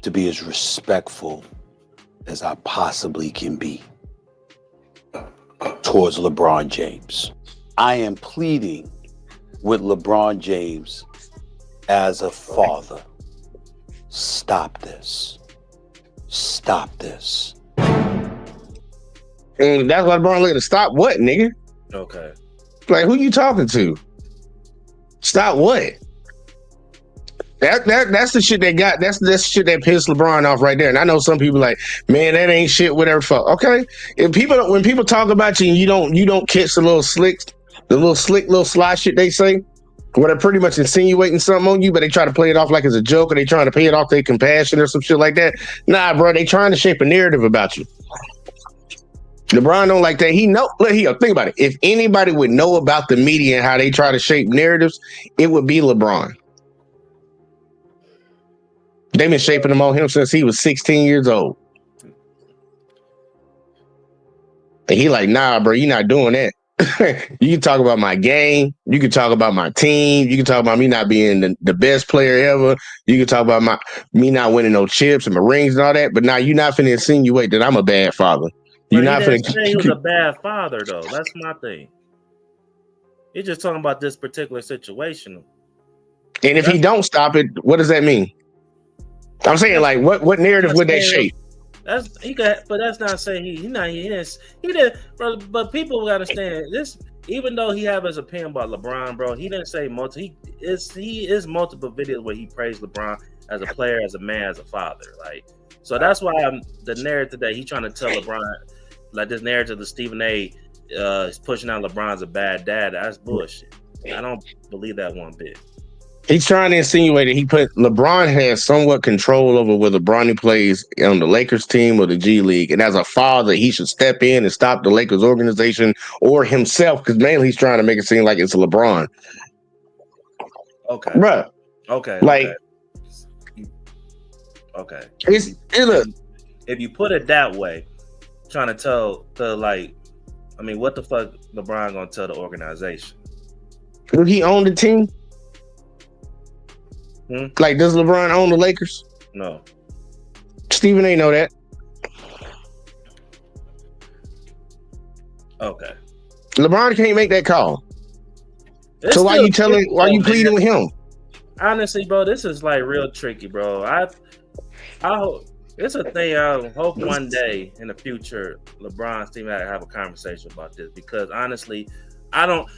to be as respectful as I possibly can be towards LeBron James. I am pleading with LeBron James as a father. Stop this. Stop this. And that's why LeBron looking to stop what, nigga? Okay. Like, who you talking to? Stop what? That's the shit that's the shit that pissed LeBron off right there. And I know some people like, man, that ain't shit, whatever fuck. Okay. When people talk about you and you don't catch the little slick, little sly shit they say, where they're pretty much insinuating something on you, but they try to play it off like it's a joke, or they trying to pay it off their compassion or some shit like that. Nah, bro, they trying to shape a narrative about you. LeBron don't like that. Think about it. If anybody would know about the media and how they try to shape narratives, it would be LeBron. They've been shaping them on him since he was 16 years old. And he like, nah, bro, you're not doing that. You can talk about my game. You can talk about my team. You can talk about me not being the best player ever. You can talk about me not winning no chips and my rings and all that. But now you're not finna insinuate that I'm a bad father. You're not finna finna. He was a bad father, though. That's my thing. He's just talking about this particular situation. And if he don't stop it, what does that mean? I'm saying, like, what narrative would they shape? But that's not saying he didn't. But people gotta understand this. Even though he have his opinion about LeBron, bro, he didn't say he is multiple videos where he praised LeBron as a player, as a man, as a father. Like, so that's why the narrative that he's trying to tell LeBron, like this narrative that Stephen A. Is pushing out LeBron's a bad dad. That's bullshit. I don't believe that one bit. He's trying to insinuate that LeBron has somewhat control over whether Bronny plays on the Lakers team or the G League. And as a father, he should step in and stop the Lakers organization or himself, because mainly he's trying to make it seem like it's LeBron. Okay. Bruh. Okay. Like, okay. If you put it that way, trying to tell what the fuck LeBron gonna tell the organization? Would he own the team? Like, does LeBron own the Lakers? No. Stephen A. know that. Okay. LeBron can't make that call. So why you pleading with him? Honestly, bro, this is like real tricky, bro. I hope it's a thing. I hope one day in the future, LeBron and Stephen have a conversation about this, because honestly, I don't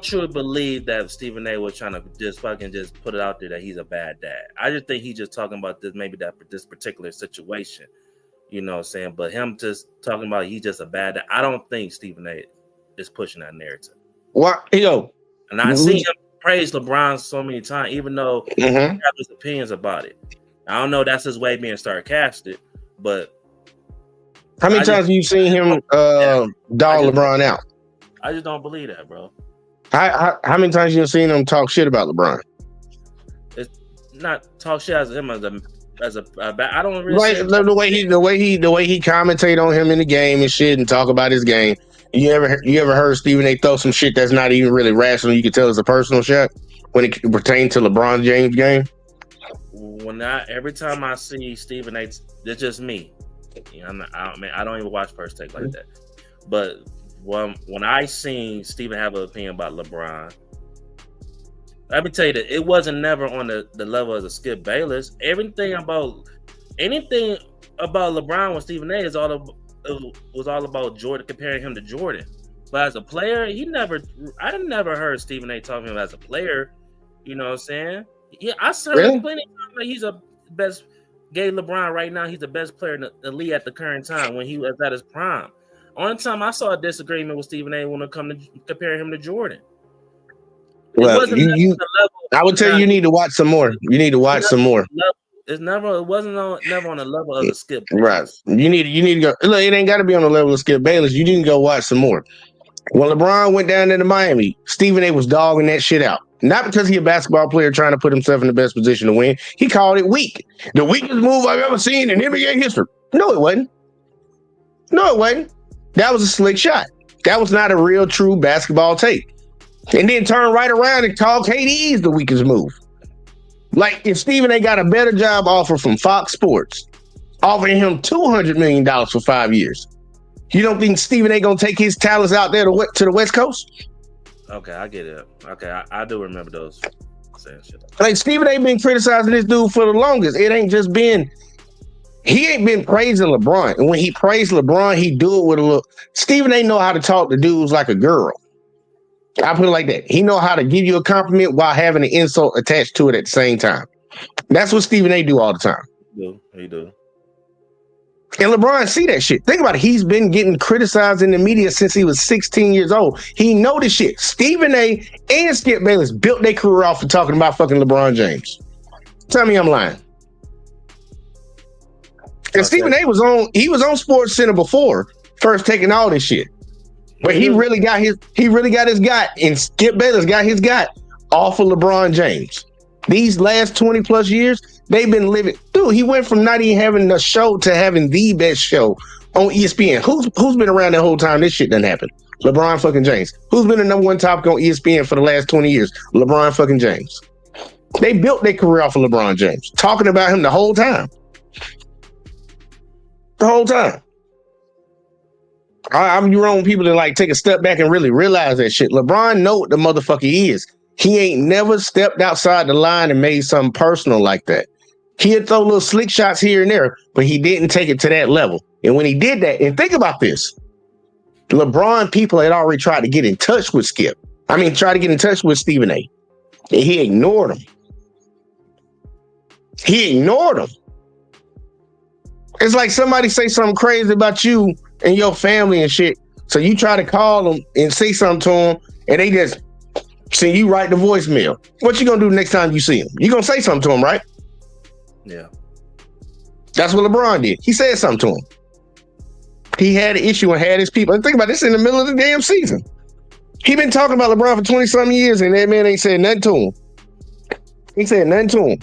truly believe that Stephen A. was trying to just put it out there that he's a bad dad. I just think he's just talking about this particular situation. You know what I'm saying? But him just talking about he's just a bad dad, I don't think Stephen A. is pushing that narrative. What? And I see him praise LeBron so many times, even though he has his opinions about it. I don't know, that's his way of being sarcastic, but how many times have you seen him dog LeBron out? I just don't believe that, bro. How many times you seen him talk shit about LeBron? It's not talk shit as him as a I don't really the way he commentate on him in the game and shit and talk about his game. You ever heard Stephen A. throw some shit that's not even really rational? You can tell it's a personal shot when it pertains to LeBron James' game. Every time I see Stephen A., it's just me. You know, I don't even watch First Take like that. But when I seen Stephen have an opinion about LeBron, let me tell you that it wasn't never on the level as a Skip Bayless. Anything about LeBron with Stephen A. was all about Jordan, comparing him to Jordan. But as a player, I never heard Stephen A. talking about him as a player. You know what I'm saying? Yeah, I said plenty of times like he's a best. Gave LeBron right now, he's the best player in the league at the current time when he was at his prime. Only time I saw a disagreement with Stephen A. when it come to comparing him to Jordan. Well, I would tell you need to watch some more. You need to watch some more. It wasn't never on the level of the Skip Bayless. Right. You need to go. Look, it ain't got to be on the level of Skip Bayless. You need to go watch some more. When LeBron went down into Miami, Stephen A. was dogging that shit out. Not because he's a basketball player trying to put himself in the best position to win. He called it weak. The weakest move I've ever seen in NBA history. No, it wasn't. That was a slick shot. That was not a real, true basketball take. And then turn right around and call KD is the weakest move. Like, if Stephen A. got a better job offer from Fox Sports, offering him $200 million for 5 years, you don't think Stephen A. gonna take his talents out there to the West Coast? Okay, I get it. Okay, I do remember those saying shit. Like, Stephen A. been criticizing this dude for the longest. It ain't just been. He ain't been praising LeBron, and when he praised LeBron, he do it with a little. Stephen A. know how to talk to dudes like a girl. I put it like that. He know how to give you a compliment while having an insult attached to it at the same time. That's what Stephen A. do all the time. He do. And LeBron see that shit. Think about it. He's been getting criticized in the media since he was 16 years old. He know this shit. Stephen A. and Skip Bayless built their career off of talking about fucking LeBron James. Tell me I'm lying. And Stephen A. was on Sports Center before first taking all this shit. But he really got his got, and Skip Bayless got his got off of LeBron James. These last 20 plus years, they've been living. Dude, he went from not even having a show to having the best show on ESPN. Who's been around that whole time this shit done happened? LeBron fucking James. Who's been the number one topic on ESPN for the last 20 years? LeBron fucking James. They built their career off of LeBron James, talking about him the whole time. The whole time. I'm your own people to like take a step back and really realize that shit. LeBron know what the motherfucker is. He ain't never stepped outside the line and made something personal like that. He'd throw little slick shots here and there, but he didn't take it to that level. And when he did that, and think about this, LeBron people had already tried to get in touch with Skip. Tried to get in touch with Stephen A. And he ignored him. It's like somebody say something crazy about you and your family and shit. So you try to call them and say something to them, and they just send you right the voicemail. What you gonna do next time you see him? You gonna say something to him, right? Yeah. That's what LeBron did. He said something to him. He had an issue and had his people. And think about this in the middle of the damn season. He been talking about LeBron for 20-something years, and that man ain't said nothing to him. He said nothing to him.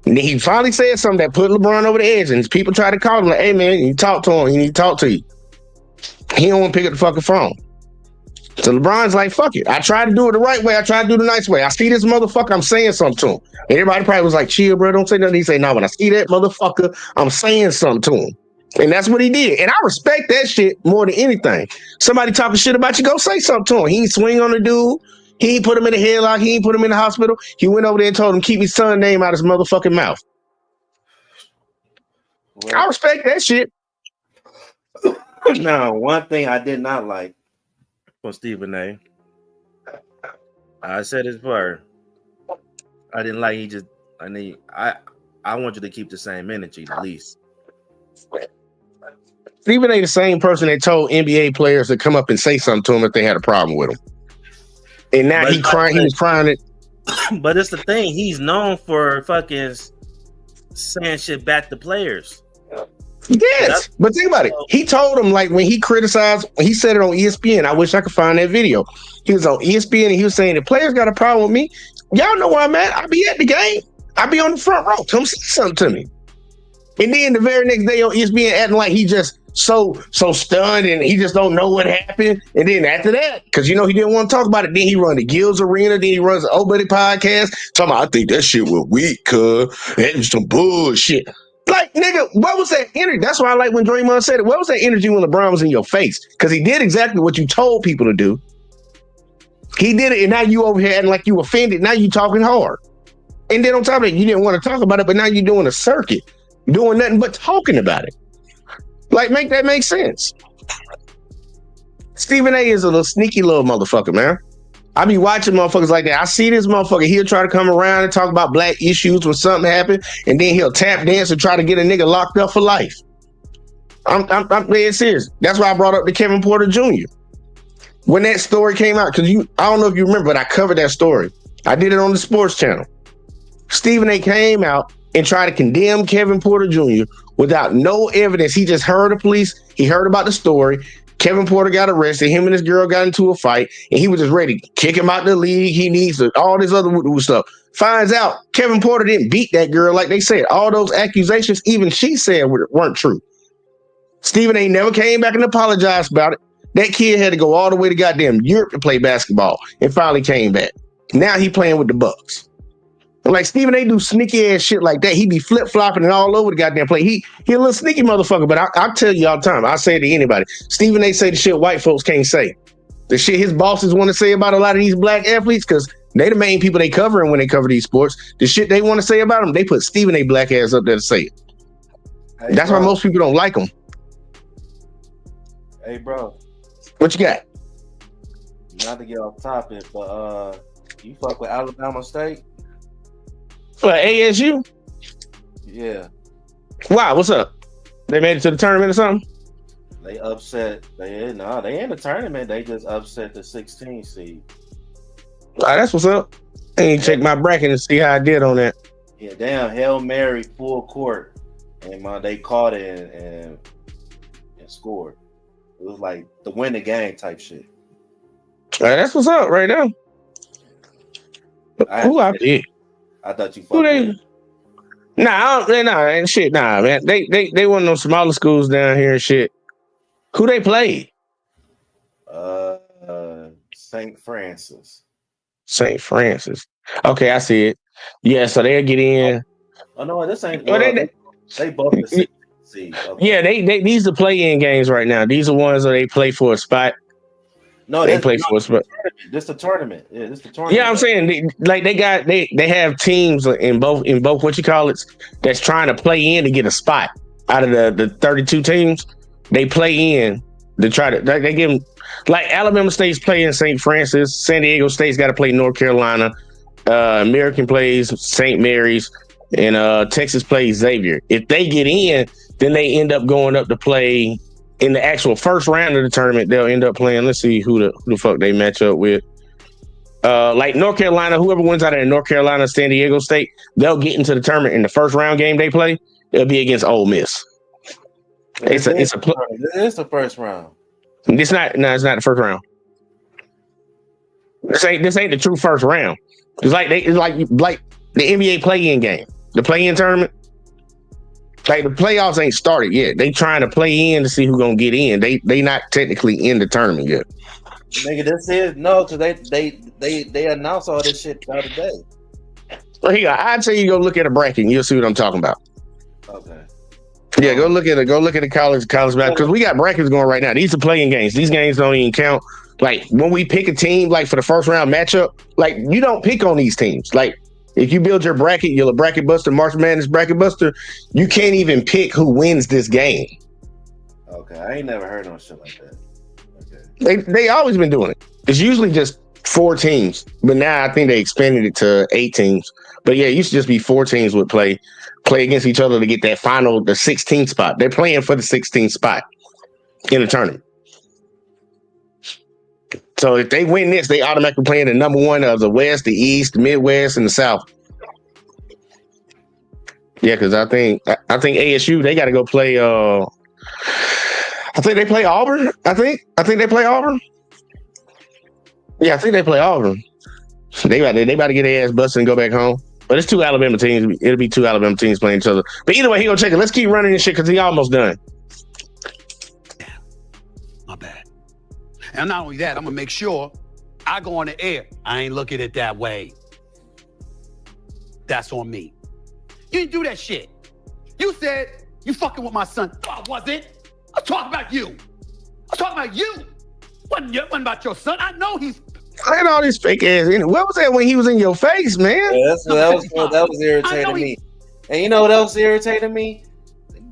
And then he finally said something that put LeBron over the edge, and his people tried to call him like, hey man, you talk to him, he need to talk to you. He don't want to pick up the fucking phone. So LeBron's like, fuck it. I tried to do it the right way. I tried to do it the nice way. I see this motherfucker, I'm saying something to him. And everybody probably was like, chill, bro, don't say nothing. He said, no, when I see that motherfucker, I'm saying something to him. And that's what he did. And I respect that shit more than anything. Somebody talking shit about you, go say something to him. He ain't swing on the dude. He ain't put him in a headlock. He ain't put him in the hospital. He went over there and told him keep his son's name out of his motherfucking mouth. Well, I respect that shit. Now, one thing I did not like from Stephen A. I said this part. I didn't like I want you to keep the same energy at least. Stephen A. the same person that told NBA players to come up and say something to him if they had a problem with him. And now he was crying it. But it's the thing, he's known for fucking saying shit back to players. Yes, but think about it. He told him, like, when he criticized, he said it on ESPN. I wish I could find that video. He was on ESPN and he was saying, the players got a problem with me. Y'all know where I'm at. I be at the game. I be on the front row. Come say something to me. And then the very next day on ESPN acting like he just so stunned and he just don't know what happened. And then after that, because he didn't want to talk about it, then he run the Gills Arena, then he runs the Old Buddy podcast, talking about, I think that shit was weak, cuz that was some bullshit. Like, nigga, what was that energy? That's why I like when Draymond said it. What was that energy when LeBron was in your face? Because he did exactly what you told people to do. He did it, and now you over here acting like you offended. Now you talking hard. And then on top of it, you didn't want to talk about it, but now you're doing a circuit, doing nothing but talking about it. Like, make that make sense. Stephen A. is a little sneaky little motherfucker, man. I be watching motherfuckers like that. I see this motherfucker, he'll try to come around and talk about black issues when something happened, and then he'll tap dance and try to get a nigga locked up for life. I'm dead serious. That's why I brought up the Kevin Porter Jr. When that story came out, because I don't know if you remember, but I covered that story. I did it on the Sports Channel. Stephen A. came out and tried to condemn Kevin Porter Jr. without no evidence. He just heard the police. He heard about the story. Kevin Porter got arrested. Him and his girl got into a fight, and he was just ready to kick him out the league. He needs all this other stuff. Finds out Kevin Porter didn't beat that girl like they said. All those accusations, even she said, weren't true. Stephen A. never came back and apologized about it. That kid had to go all the way to goddamn Europe to play basketball, and finally came back. Now he playing with the Bucks. Like, Stephen A. do sneaky ass shit like that. He be flip flopping and all over the goddamn play. He a little sneaky motherfucker, but I tell you all the time. I say it to anybody. Stephen A. say the shit white folks can't say. The shit his bosses want to say about a lot of these black athletes, because they the main people they covering when they cover these sports. The shit they want to say about them, they put Stephen A. black ass up there to say it. Hey, that's why most people don't like him. Hey, bro. What you got? not to get off topic, but you fuck with Alabama State? What, ASU? Yeah. Wow, what's up? They made it to the tournament or something? They upset. They in the tournament. They just upset the 16 seed. That's what's up. I ain't check my bracket and see how I did on that. Yeah, damn, Hail Mary full court, and they caught it and scored. It was like the win the game type shit. That's what's up right now. Who I pick? I thought you Who fucked they? with. Nah, ain't shit. Nah, man. They one of those smaller schools down here and shit. Who they play? St. Francis. St. Francis. Okay, I see it. Yeah, so they'll get in. Oh no, this ain't. Oh, They both the 16 seed. Okay. Yeah, they these are play-in games right now. These are ones where they play for a spot. No, they play for a spot. This the tournament. Yeah, this the tournament. Yeah, I'm saying they have teams in both what you call it that's trying to play in to get a spot out of the 32 teams. They play in to try to they give them, like Alabama State's playing St. Francis, San Diego State's got to play North Carolina, American plays St. Mary's, and Texas plays Xavier. If they get in, then they end up going up to play in the actual first round of the tournament. They'll end up playing. Let's see who the fuck they match up with. Like North Carolina, whoever wins out of North Carolina, San Diego State, they'll get into the tournament in the first round game they play. It'll be against Ole Miss. It's the first round. It's not the first round. This ain't the true first round. It's like the NBA play-in game, the play-in tournament. Like the playoffs ain't started yet. They trying to play in to see who's gonna get in. They not technically in the tournament yet. Nigga, this is no, because they announced all this shit the other day. Well, here, I'd say you go look at a bracket and you'll see what I'm talking about. Okay. Yeah, go look at the college back, because we got brackets going right now. These are playing games. These games don't even count. Like when we pick a team, like for the first round matchup, like you don't pick on these teams. Like if you build your bracket, you're a bracket buster, March Madness bracket buster. You can't even pick who wins this game. Okay, I ain't never heard no shit like that. Okay. They always been doing it. It's usually just 4 teams, but now I think they expanded it to 8 teams. But yeah, it used to just be 4 teams would play against each other to get that final, the 16th spot. They're playing for the 16th spot in the tournament. So if they win this, they automatically play in the number 1 of the West, the East, the Midwest, and the South. Yeah, because I think ASU, they got to go play. I think they play Auburn. I think they play Auburn. Yeah, I think they play Auburn. They about to get their ass busted and go back home. But it's 2 Alabama teams. It'll be 2 Alabama teams playing each other. But either way, he gonna check it. Let's keep running this shit because he almost done. My bad. And not only that, I'm gonna make sure I go on the air. I ain't look at it that way. That's on me. You didn't do that shit. You said you fucking with my son. No, I wasn't. I'm talking about you. I'm talking about you. Wasn't about your son. I know he's. I had all this fake ass. What was that when he was in your face, man? Yeah, that was irritating me. And you know what else irritated me?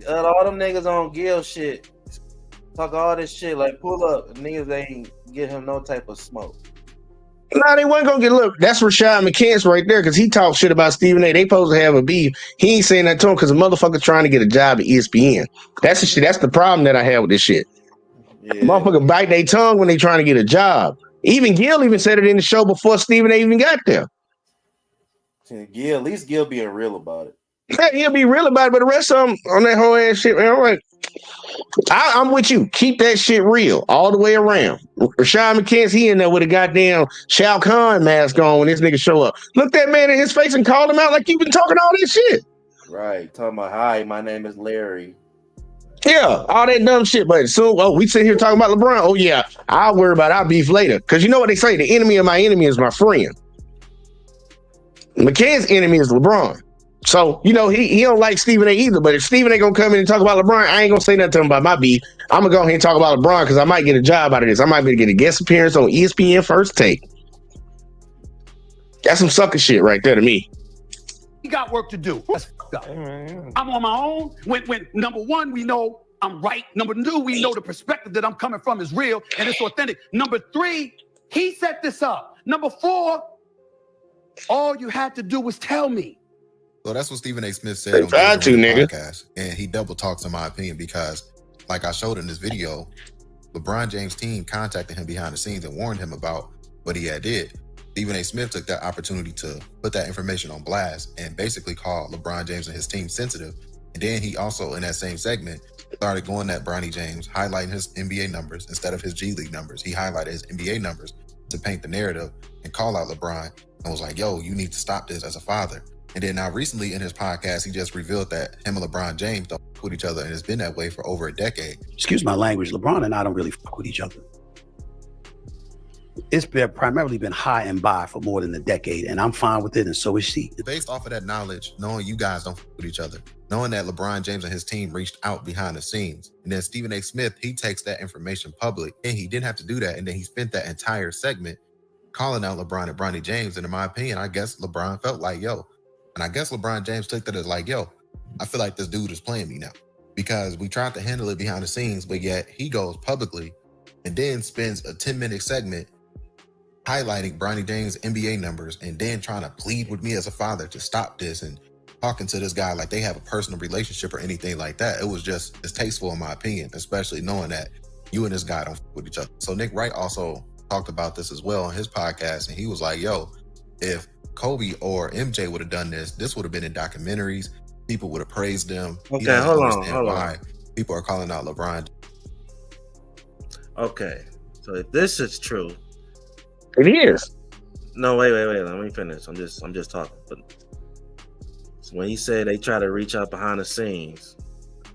All them niggas on Gil shit. Talk all this shit, like pull up. Niggas ain't get him no type of smoke. Nah, they wasn't gonna get look. That's Rashad McCants right there, because he talked shit about Stephen A. They supposed to have a beef. He ain't saying that to him because the motherfucker's trying to get a job at ESPN. That's the shit. That's the problem that I have with this shit. Yeah. Motherfucker bite their tongue when they trying to get a job. Even Gil even said it in the show before Stephen A. even got there. Gil, at least Gil being real about it. Yeah, he'll be real about it, but the rest of them on that whole ass shit, man, all right. I'm with you. Keep that shit real all the way around. Rashad McCants, he in there with a goddamn Shao Kahn mask on when this nigga show up. Look that man in his face and called him out like you've been talking all this shit. Right. Talking about, hi, my name is Larry. Yeah, all that dumb shit. But soon, we sit here talking about LeBron. Oh, yeah, I'll worry about our beef later. Because you know what they say? The enemy of my enemy is my friend. McCann's enemy is LeBron. So, you know, he don't like Stephen A. either. But if Stephen A. gonna come in and talk about LeBron, I ain't gonna say nothing to him about my beef. I'm gonna go ahead and talk about LeBron because I might get a job out of this. I might be able to get a guest appearance on ESPN First Take. That's some sucker shit right there to me. He got work to do. That's fucked up. I'm on my own. When number 1, we know I'm right. Number 2, we know the perspective that I'm coming from is real and it's authentic. Number 3, He set this up. Number 4, all you had to do was tell me. So that's what Stephen A. Smith said They on tried to, the nigga. podcast, and he double talks in my opinion because, like I showed in this video, LeBron James' team contacted him behind the scenes and warned him about what he had did. Stephen A. Smith took that opportunity to put that information on blast and basically called LeBron James and his team sensitive. And then he also, in that same segment, started going at Bronny James, highlighting his NBA numbers instead of his G League numbers. He highlighted his NBA numbers to paint the narrative and call out LeBron and was like, yo, you need to stop this as a father. And then now recently in his podcast, he just revealed that him and LeBron James don't fuck with each other, and it's been that way for over a decade. Excuse my language, LeBron and I don't really fuck with each other. It's primarily been high and by for more than a decade, and I'm fine with it, and so is she. Based off of that knowledge, knowing you guys don't fuck with each other, knowing that LeBron James and his team reached out behind the scenes, and then Stephen A. Smith, he takes that information public, and he didn't have to do that, and then he spent that entire segment calling out LeBron and Bronny James, and in my opinion, I guess LeBron felt like, yo, and I guess LeBron James took that as like, yo, I feel like this dude is playing me now, because we tried to handle it behind the scenes, but yet he goes publicly and then spends a 10-minute segment highlighting Bronny James' NBA numbers and then trying to plead with me as a father to stop this and talking to this guy like they have a personal relationship or anything like that. It was just distasteful in my opinion, especially knowing that you and this guy don't fuck with each other. So Nick Wright also talked about this as well on his podcast, and he was like, yo, if Kobe or MJ would have done this, this would have been in documentaries. People would have praised them. Okay, hold on. Why people are calling out LeBron. Okay, so if this is true, it is. No, wait. Let me finish. I'm just talking. But so when he said they try to reach out behind the scenes,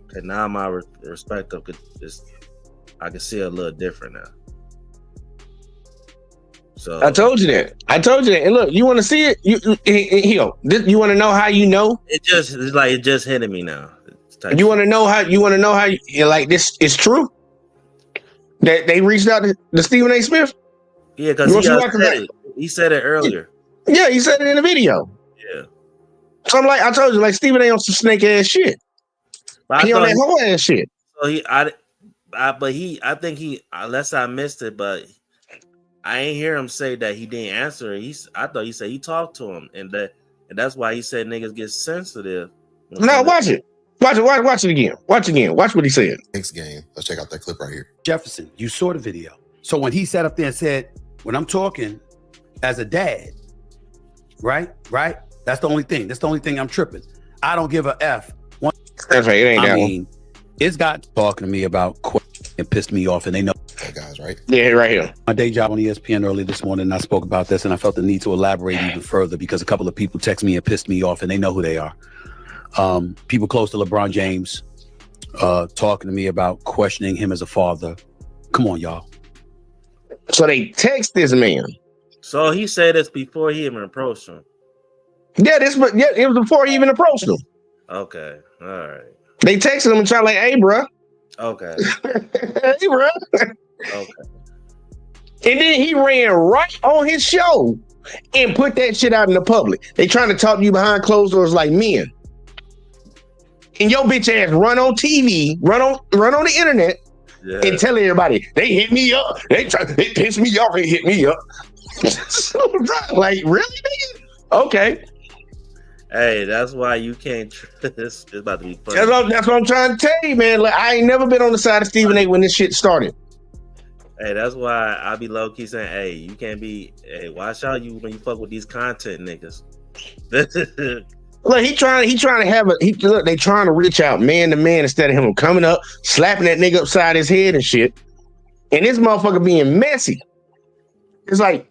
okay, now my respect of is, I can see it a little different now. So I told you that. And look, you want to see it? You want to know how you know? It's just hitting me now. You want to know how you like this is true? That they reached out to Stephen A. Smith? Yeah, because he said it earlier. Yeah, he said it in the video. Yeah. So I'm like, I told you, like Stephen A. on some snake ass shit. He on that whole ass shit. So I think he, unless I missed it, but I ain't hear him say that he didn't answer it. I thought he said he talked to him, and that's why he said niggas get sensitive. No, watch it. Watch it again. Watch what he said. Next game. Let's check out that clip right here. Jefferson, you saw the video. So when he sat up there and said, when I'm talking as a dad, right? That's the only thing. That's the only thing I'm tripping. I don't give a F. That's right. It ain't that one. It's got talking to me about and pissed me off, and they know. That guy's right. Yeah, right here. My day job on ESPN earlier this morning, and I spoke about this, and I felt the need to elaborate even further because a couple of people text me and pissed me off, and they know who they are. People close to LeBron James talking to me about questioning him as a father. Come on, y'all. So they text this man. So he said this before he even approached him. Yeah, it was before he even approached him. Okay, all right. They texted him and tried like, hey, bro. Okay. Hey, bro. Okay. And then he ran right on his show and put that shit out in the public. They trying to talk to you behind closed doors like men. And your bitch ass run on TV, run on the internet, and tell everybody they hit me up. They pissed me off and hit me up. Like, really, nigga? Okay. Hey, that's why you can't. It's about to be funny. That's what I'm trying to tell you, man. Like, I ain't never been on the side of Stephen A. when this shit started. Hey, that's why I be low key saying, hey, you can't be. Hey, watch out when you fuck with these content niggas. Look, he trying to have look, they trying to reach out man to man instead of him coming up, slapping that nigga upside his head and shit. And this motherfucker being messy. It's like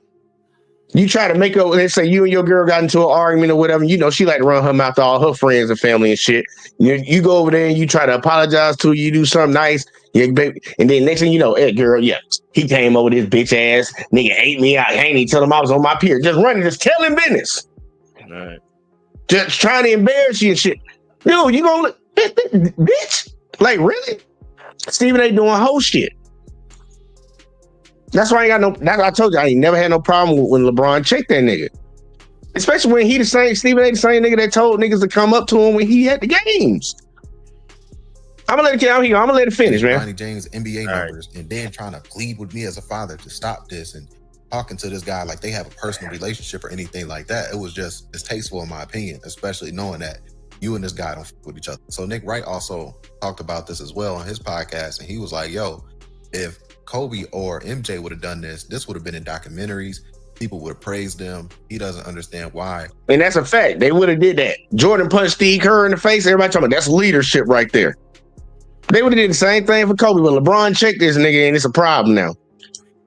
you try to make up, let's say you and your girl got into an argument or whatever, you know, she like to run her mouth to all her friends and family and shit. You go over there and you try to apologize to her, you do something nice, yeah, baby. And then next thing you know, hey girl, yeah, he came over this bitch ass, nigga ate me out. I ain't even tell him I was on my pier. Just running, just telling business. All right. Just trying to embarrass you and shit. Dude, you gonna look, bitch? Like, really? Stephen A. doing whole shit. That's why I ain't got no, I told you, I ain't never had no problem when LeBron checked that nigga. Especially when he the same, Stephen A. the same nigga that told niggas to come up to him when he had the games. I'm gonna let it out here. I'm gonna let it finish, man. Bronny James NBA numbers and then trying to plead with me as a father to stop this and talking to this guy like they have a personal relationship or anything like that. It was just distasteful in my opinion, especially knowing that you and this guy don't fuck with each other. So Nick Wright also talked about this as well on his podcast, and he was like, yo, if Kobe or MJ would have done this would have been in documentaries. People would have praised them. He doesn't understand why. And that's a fact. They would have did that. Jordan punched Steve Kerr in the face. Everybody talking about that's leadership right there. They would have did the same thing for Kobe, but LeBron checked this nigga and it's a problem now.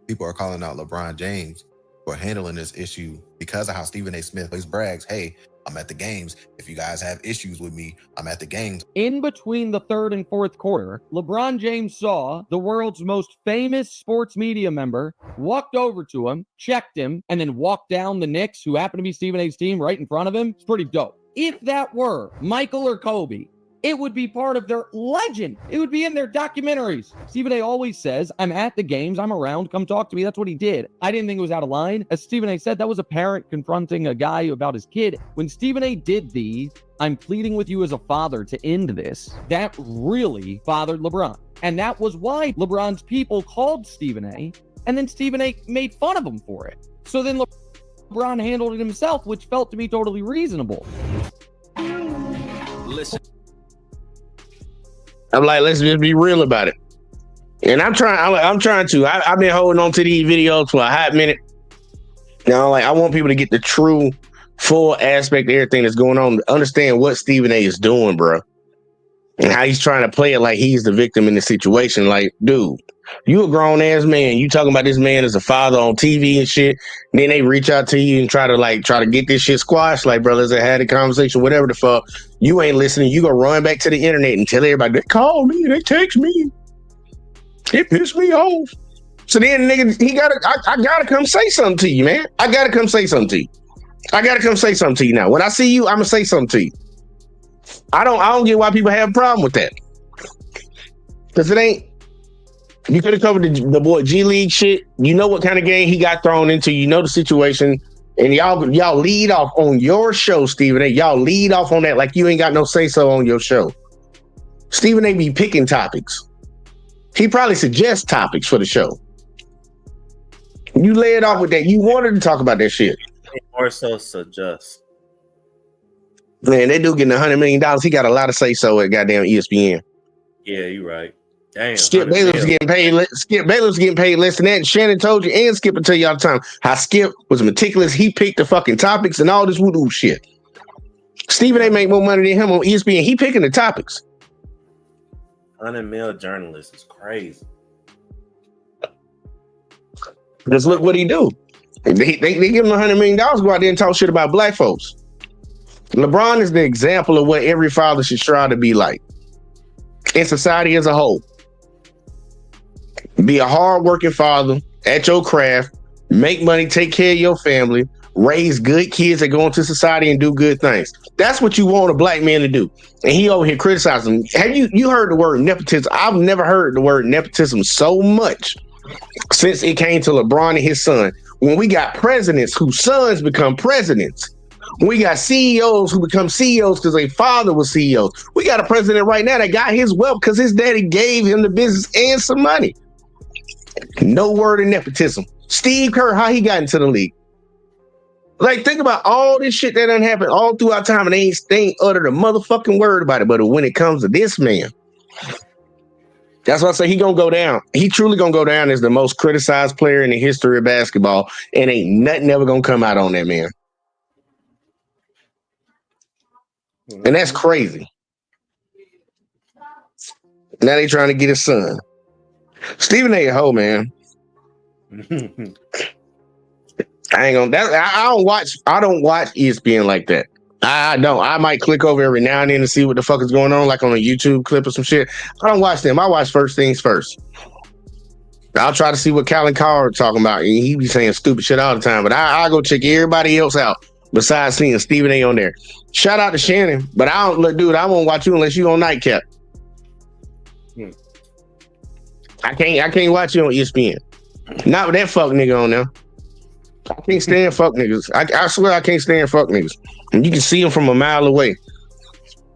People are calling out LeBron James for handling this issue because of how Stephen A. Smith always brags, hey, I'm at the games. If you guys have issues with me, I'm at the games. In between the third and fourth quarter, LeBron James saw the world's most famous sports media member, walked over to him, checked him, and then walked down the Knicks, who happened to be Stephen A's team, right in front of him. It's pretty dope. If that were Michael or Kobe, it would be part of their legend. It would be in their documentaries. Stephen A always says, I'm at the games, I'm around, come talk to me. That's what he did. I didn't think it was out of line. As Stephen A said, that was a parent confronting a guy about his kid. When Stephen A did these, I'm pleading with you as a father to end this. That really bothered LeBron. And that was why LeBron's people called Stephen A, and then Stephen A made fun of him for it. So then LeBron handled it himself, which felt to me totally reasonable. Listen. I'm like, let's just be real about it. And I'm trying to. I've been holding on to these videos for a hot minute. Now, like, I want people to get the true, full aspect of everything that's going on, to understand what Stephen A is doing, bro. And how he's trying to play it like he's the victim in the situation. Like, dude, you a grown ass man. You talking about this man as a father on TV and shit. And then they reach out to you and try to get this shit squashed. Like, bro, let's have a conversation, whatever the fuck. You ain't listening. You gonna run back to the internet and tell everybody, they call me, they text me. It pissed me off. So then nigga, I gotta come say something to you, man. I gotta come say something to you. I gotta come say something to you now. When I see you, I'm gonna say something to you. I don't get why people have a problem with that. Because it ain't. You could have covered the boy G League shit. You know what kind of game he got thrown into. You know the situation. And y'all lead off on your show, Stephen A. Y'all lead off on that like you ain't got no say-so on your show. Stephen A be picking topics. He probably suggests topics for the show. You lay it off with that. You wanted to talk about that shit. Or so suggest. Man, they do getting $100 million. He got a lot of say-so at goddamn ESPN. Yeah, you're right. Damn. Skip Bayless getting paid. Skip Bayless getting paid less than that. And Shannon told you, and Skip will tell you all the time how Skip was meticulous. He picked the fucking topics and all this voodoo shit. Stephen A make more money than him on ESPN. He picking the topics. 100 mil journalist is crazy. Just look what he do. They give him $100 million to go out there and talk shit about black folks. LeBron is the example of what every father should strive to be like in society as a whole. Be a hard-working father at your craft, make money, take care of your family, raise good kids that go into society and do good things. That's what you want a black man to do. And he over here criticizing. Have you heard the word nepotism? I've never heard the word nepotism so much since it came to LeBron and his son. When we got presidents whose sons become presidents. We got CEOs who become CEOs because their father was CEOs. We got a president right now that got his wealth because his daddy gave him the business and some money. No word of nepotism. Steve Kerr, how he got into the league. Like, think about all this shit that done happened all throughout time and they ain't uttered a motherfucking word about it. But when it comes to this man, that's why I say he gonna go down. He truly gonna go down as the most criticized player in the history of basketball, and ain't nothing ever gonna come out on that man. And that's crazy. Now they trying to get his son. Stephen A. hoe, man. I don't watch ESPN like that. I don't. I might click over every now and then to see what the fuck is going on, like on a YouTube clip or some shit. I don't watch them. I watch First Things First. I'll try to see what Colin Cowherd talking about. He be saying stupid shit all the time, but I'll go check everybody else out besides seeing Stephen A. on there. Shout out to Shannon, but I won't watch you unless you on Nightcap. I can't watch you on ESPN. Not with that fuck nigga on there. I can't stand fuck niggas. I swear I can't stand fuck niggas. And you can see him from a mile away.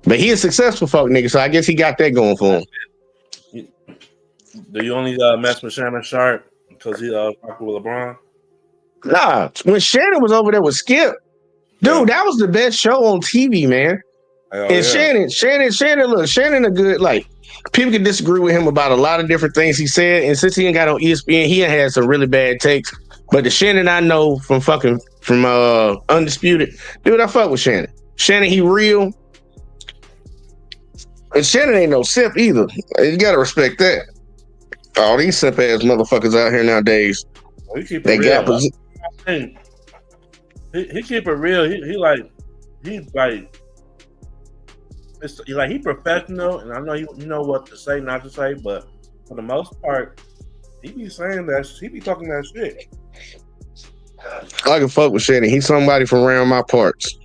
But he a successful fuck nigga, so I guess he got that going for him. Do you only mess with Shannon Sharp because he fucking with LeBron? Nah, when Shannon was over there with Skip, dude, that was the best show on TV, man. And Shannon, look, Shannon a good, like, people can disagree with him about a lot of different things he said. And since he ain't got on ESPN, he had some really bad takes. But the Shannon I know from Undisputed, dude, I fuck with Shannon. Shannon, he real. And Shannon ain't no simp either. You gotta respect that. All these simp ass motherfuckers out here nowadays. They got he keep it real. He professional, and I know you know what to say, not to say, but for the most part, he be saying that he be talking that shit. I can fuck with Shannon. He's somebody from around my parts.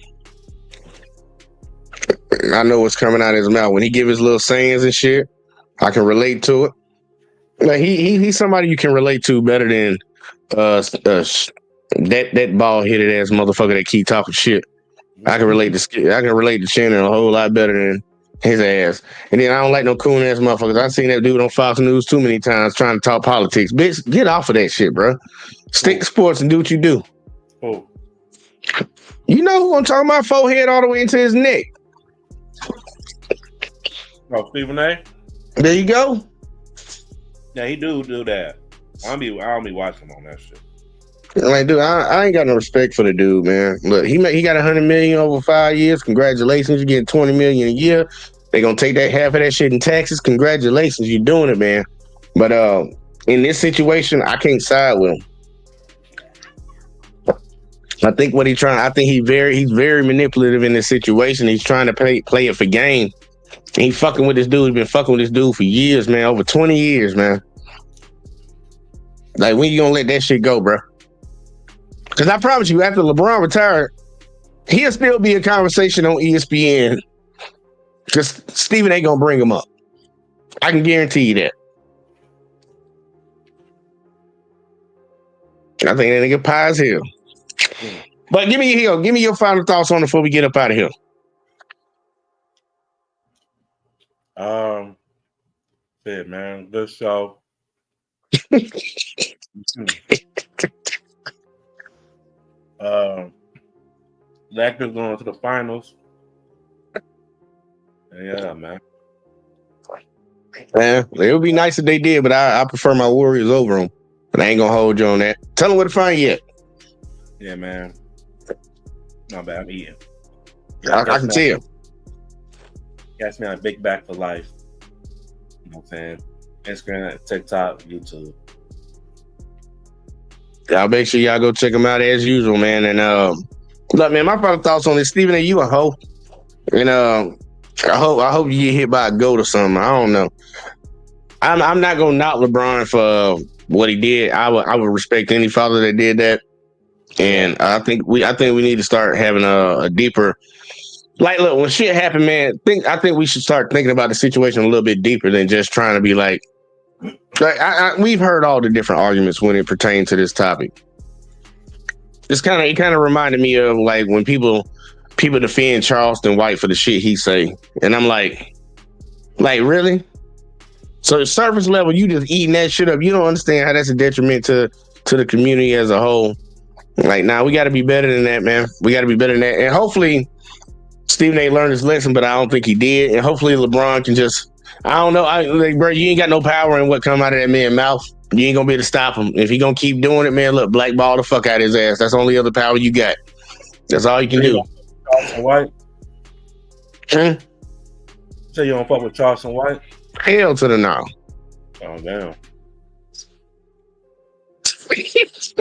I know what's coming out of his mouth when he give his little sayings and shit. I can relate to it. Like he's somebody you can relate to better than that bald headed ass motherfucker that keep talking shit. I can relate to Shannon a whole lot better than his ass. And then I don't like no coon ass motherfuckers. I've seen that dude on Fox News too many times trying to talk politics. Bitch, get off of that shit, bro. Stick to sports and do what you do. Oh. You know who I'm talking about? Forehead all the way into his neck. Oh, Stephen A? There you go. Yeah, he do that. I don't be watching him on that shit. Like, dude, I ain't got no respect for the dude, man. Look, he got $100 million over 5 years. Congratulations, you're getting $20 million a year. They gonna take that half of that shit in taxes. Congratulations, you're doing it, man. But in this situation, I can't side with him. I think he's very manipulative in this situation. He's trying to play it for game. And he fucking with this dude. He's been fucking with this dude for years, man. Over 20 years, man. Like, when you gonna let that shit go, bro? Because I promise you, after LeBron retired, he'll still be a conversation on ESPN. Because Stephen A. gonna bring him up. I can guarantee you that. I think that nigga pie as hell. But give me your final thoughts on it before we get up out of here. Shit, man, good show. Lakers going to the finals. Yeah, man. Man, it would be nice if they did, but I prefer my Warriors over them. But I ain't gonna hold you on that. Tell them where to find you at. Yeah, man. Not bad. I'm eating. I can tell. Catch me on Big Back for Life. You know what I'm saying? Instagram, TikTok, YouTube. Y'all make sure y'all go check them out as usual, man. And look, man, my final thoughts on this. Stephen A., you a hoe. And I hope you get hit by a goat or something. I don't know. I'm not gonna knock LeBron for what he did. I would respect any father that did that. And I think we need to start having a deeper, like, look, when shit happened, man, I think we should start thinking about the situation a little bit deeper than just trying to be like we've heard all the different arguments when it pertains to this topic. It kind of reminded me of like when people defend Charleston White for the shit he say, and I'm like really? So the surface level, you just eating that shit up. You don't understand how that's a detriment to the community as a whole. Like, nah, we got to be better than that, man. We got to be better than that. And hopefully Stephen A. learned his lesson, but I don't think he did. And hopefully LeBron can just, I don't know. Bro, you ain't got no power in what come out of that man's mouth. You ain't going to be able to stop him. If he going to keep doing it, man, look, blackball the fuck out of his ass. That's the only other power you got. That's all you can do. Charleston White? Say you don't fuck with Charleston White? Hell to the no. Oh, damn.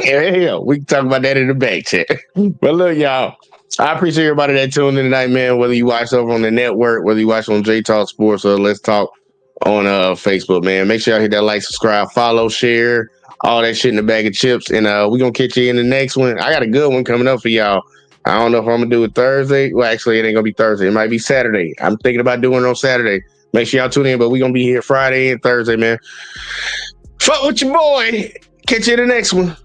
Hell, we can talk about that in the back chat. But look, y'all, I appreciate everybody that tuned in tonight, man. Whether you watch over on the network, whether you watch on J Talk Sports or Let's Talk on Facebook, man. Make sure y'all hit that like, subscribe, follow, share, all that shit in the bag of chips. And we're going to catch you in the next one. I got a good one coming up for y'all. I don't know if I'm going to do it Thursday. Well, actually, it ain't going to be Thursday. It might be Saturday. I'm thinking about doing it on Saturday. Make sure y'all tune in, but we're going to be here Friday and Thursday, man. Fuck with your boy. Catch you in the next one.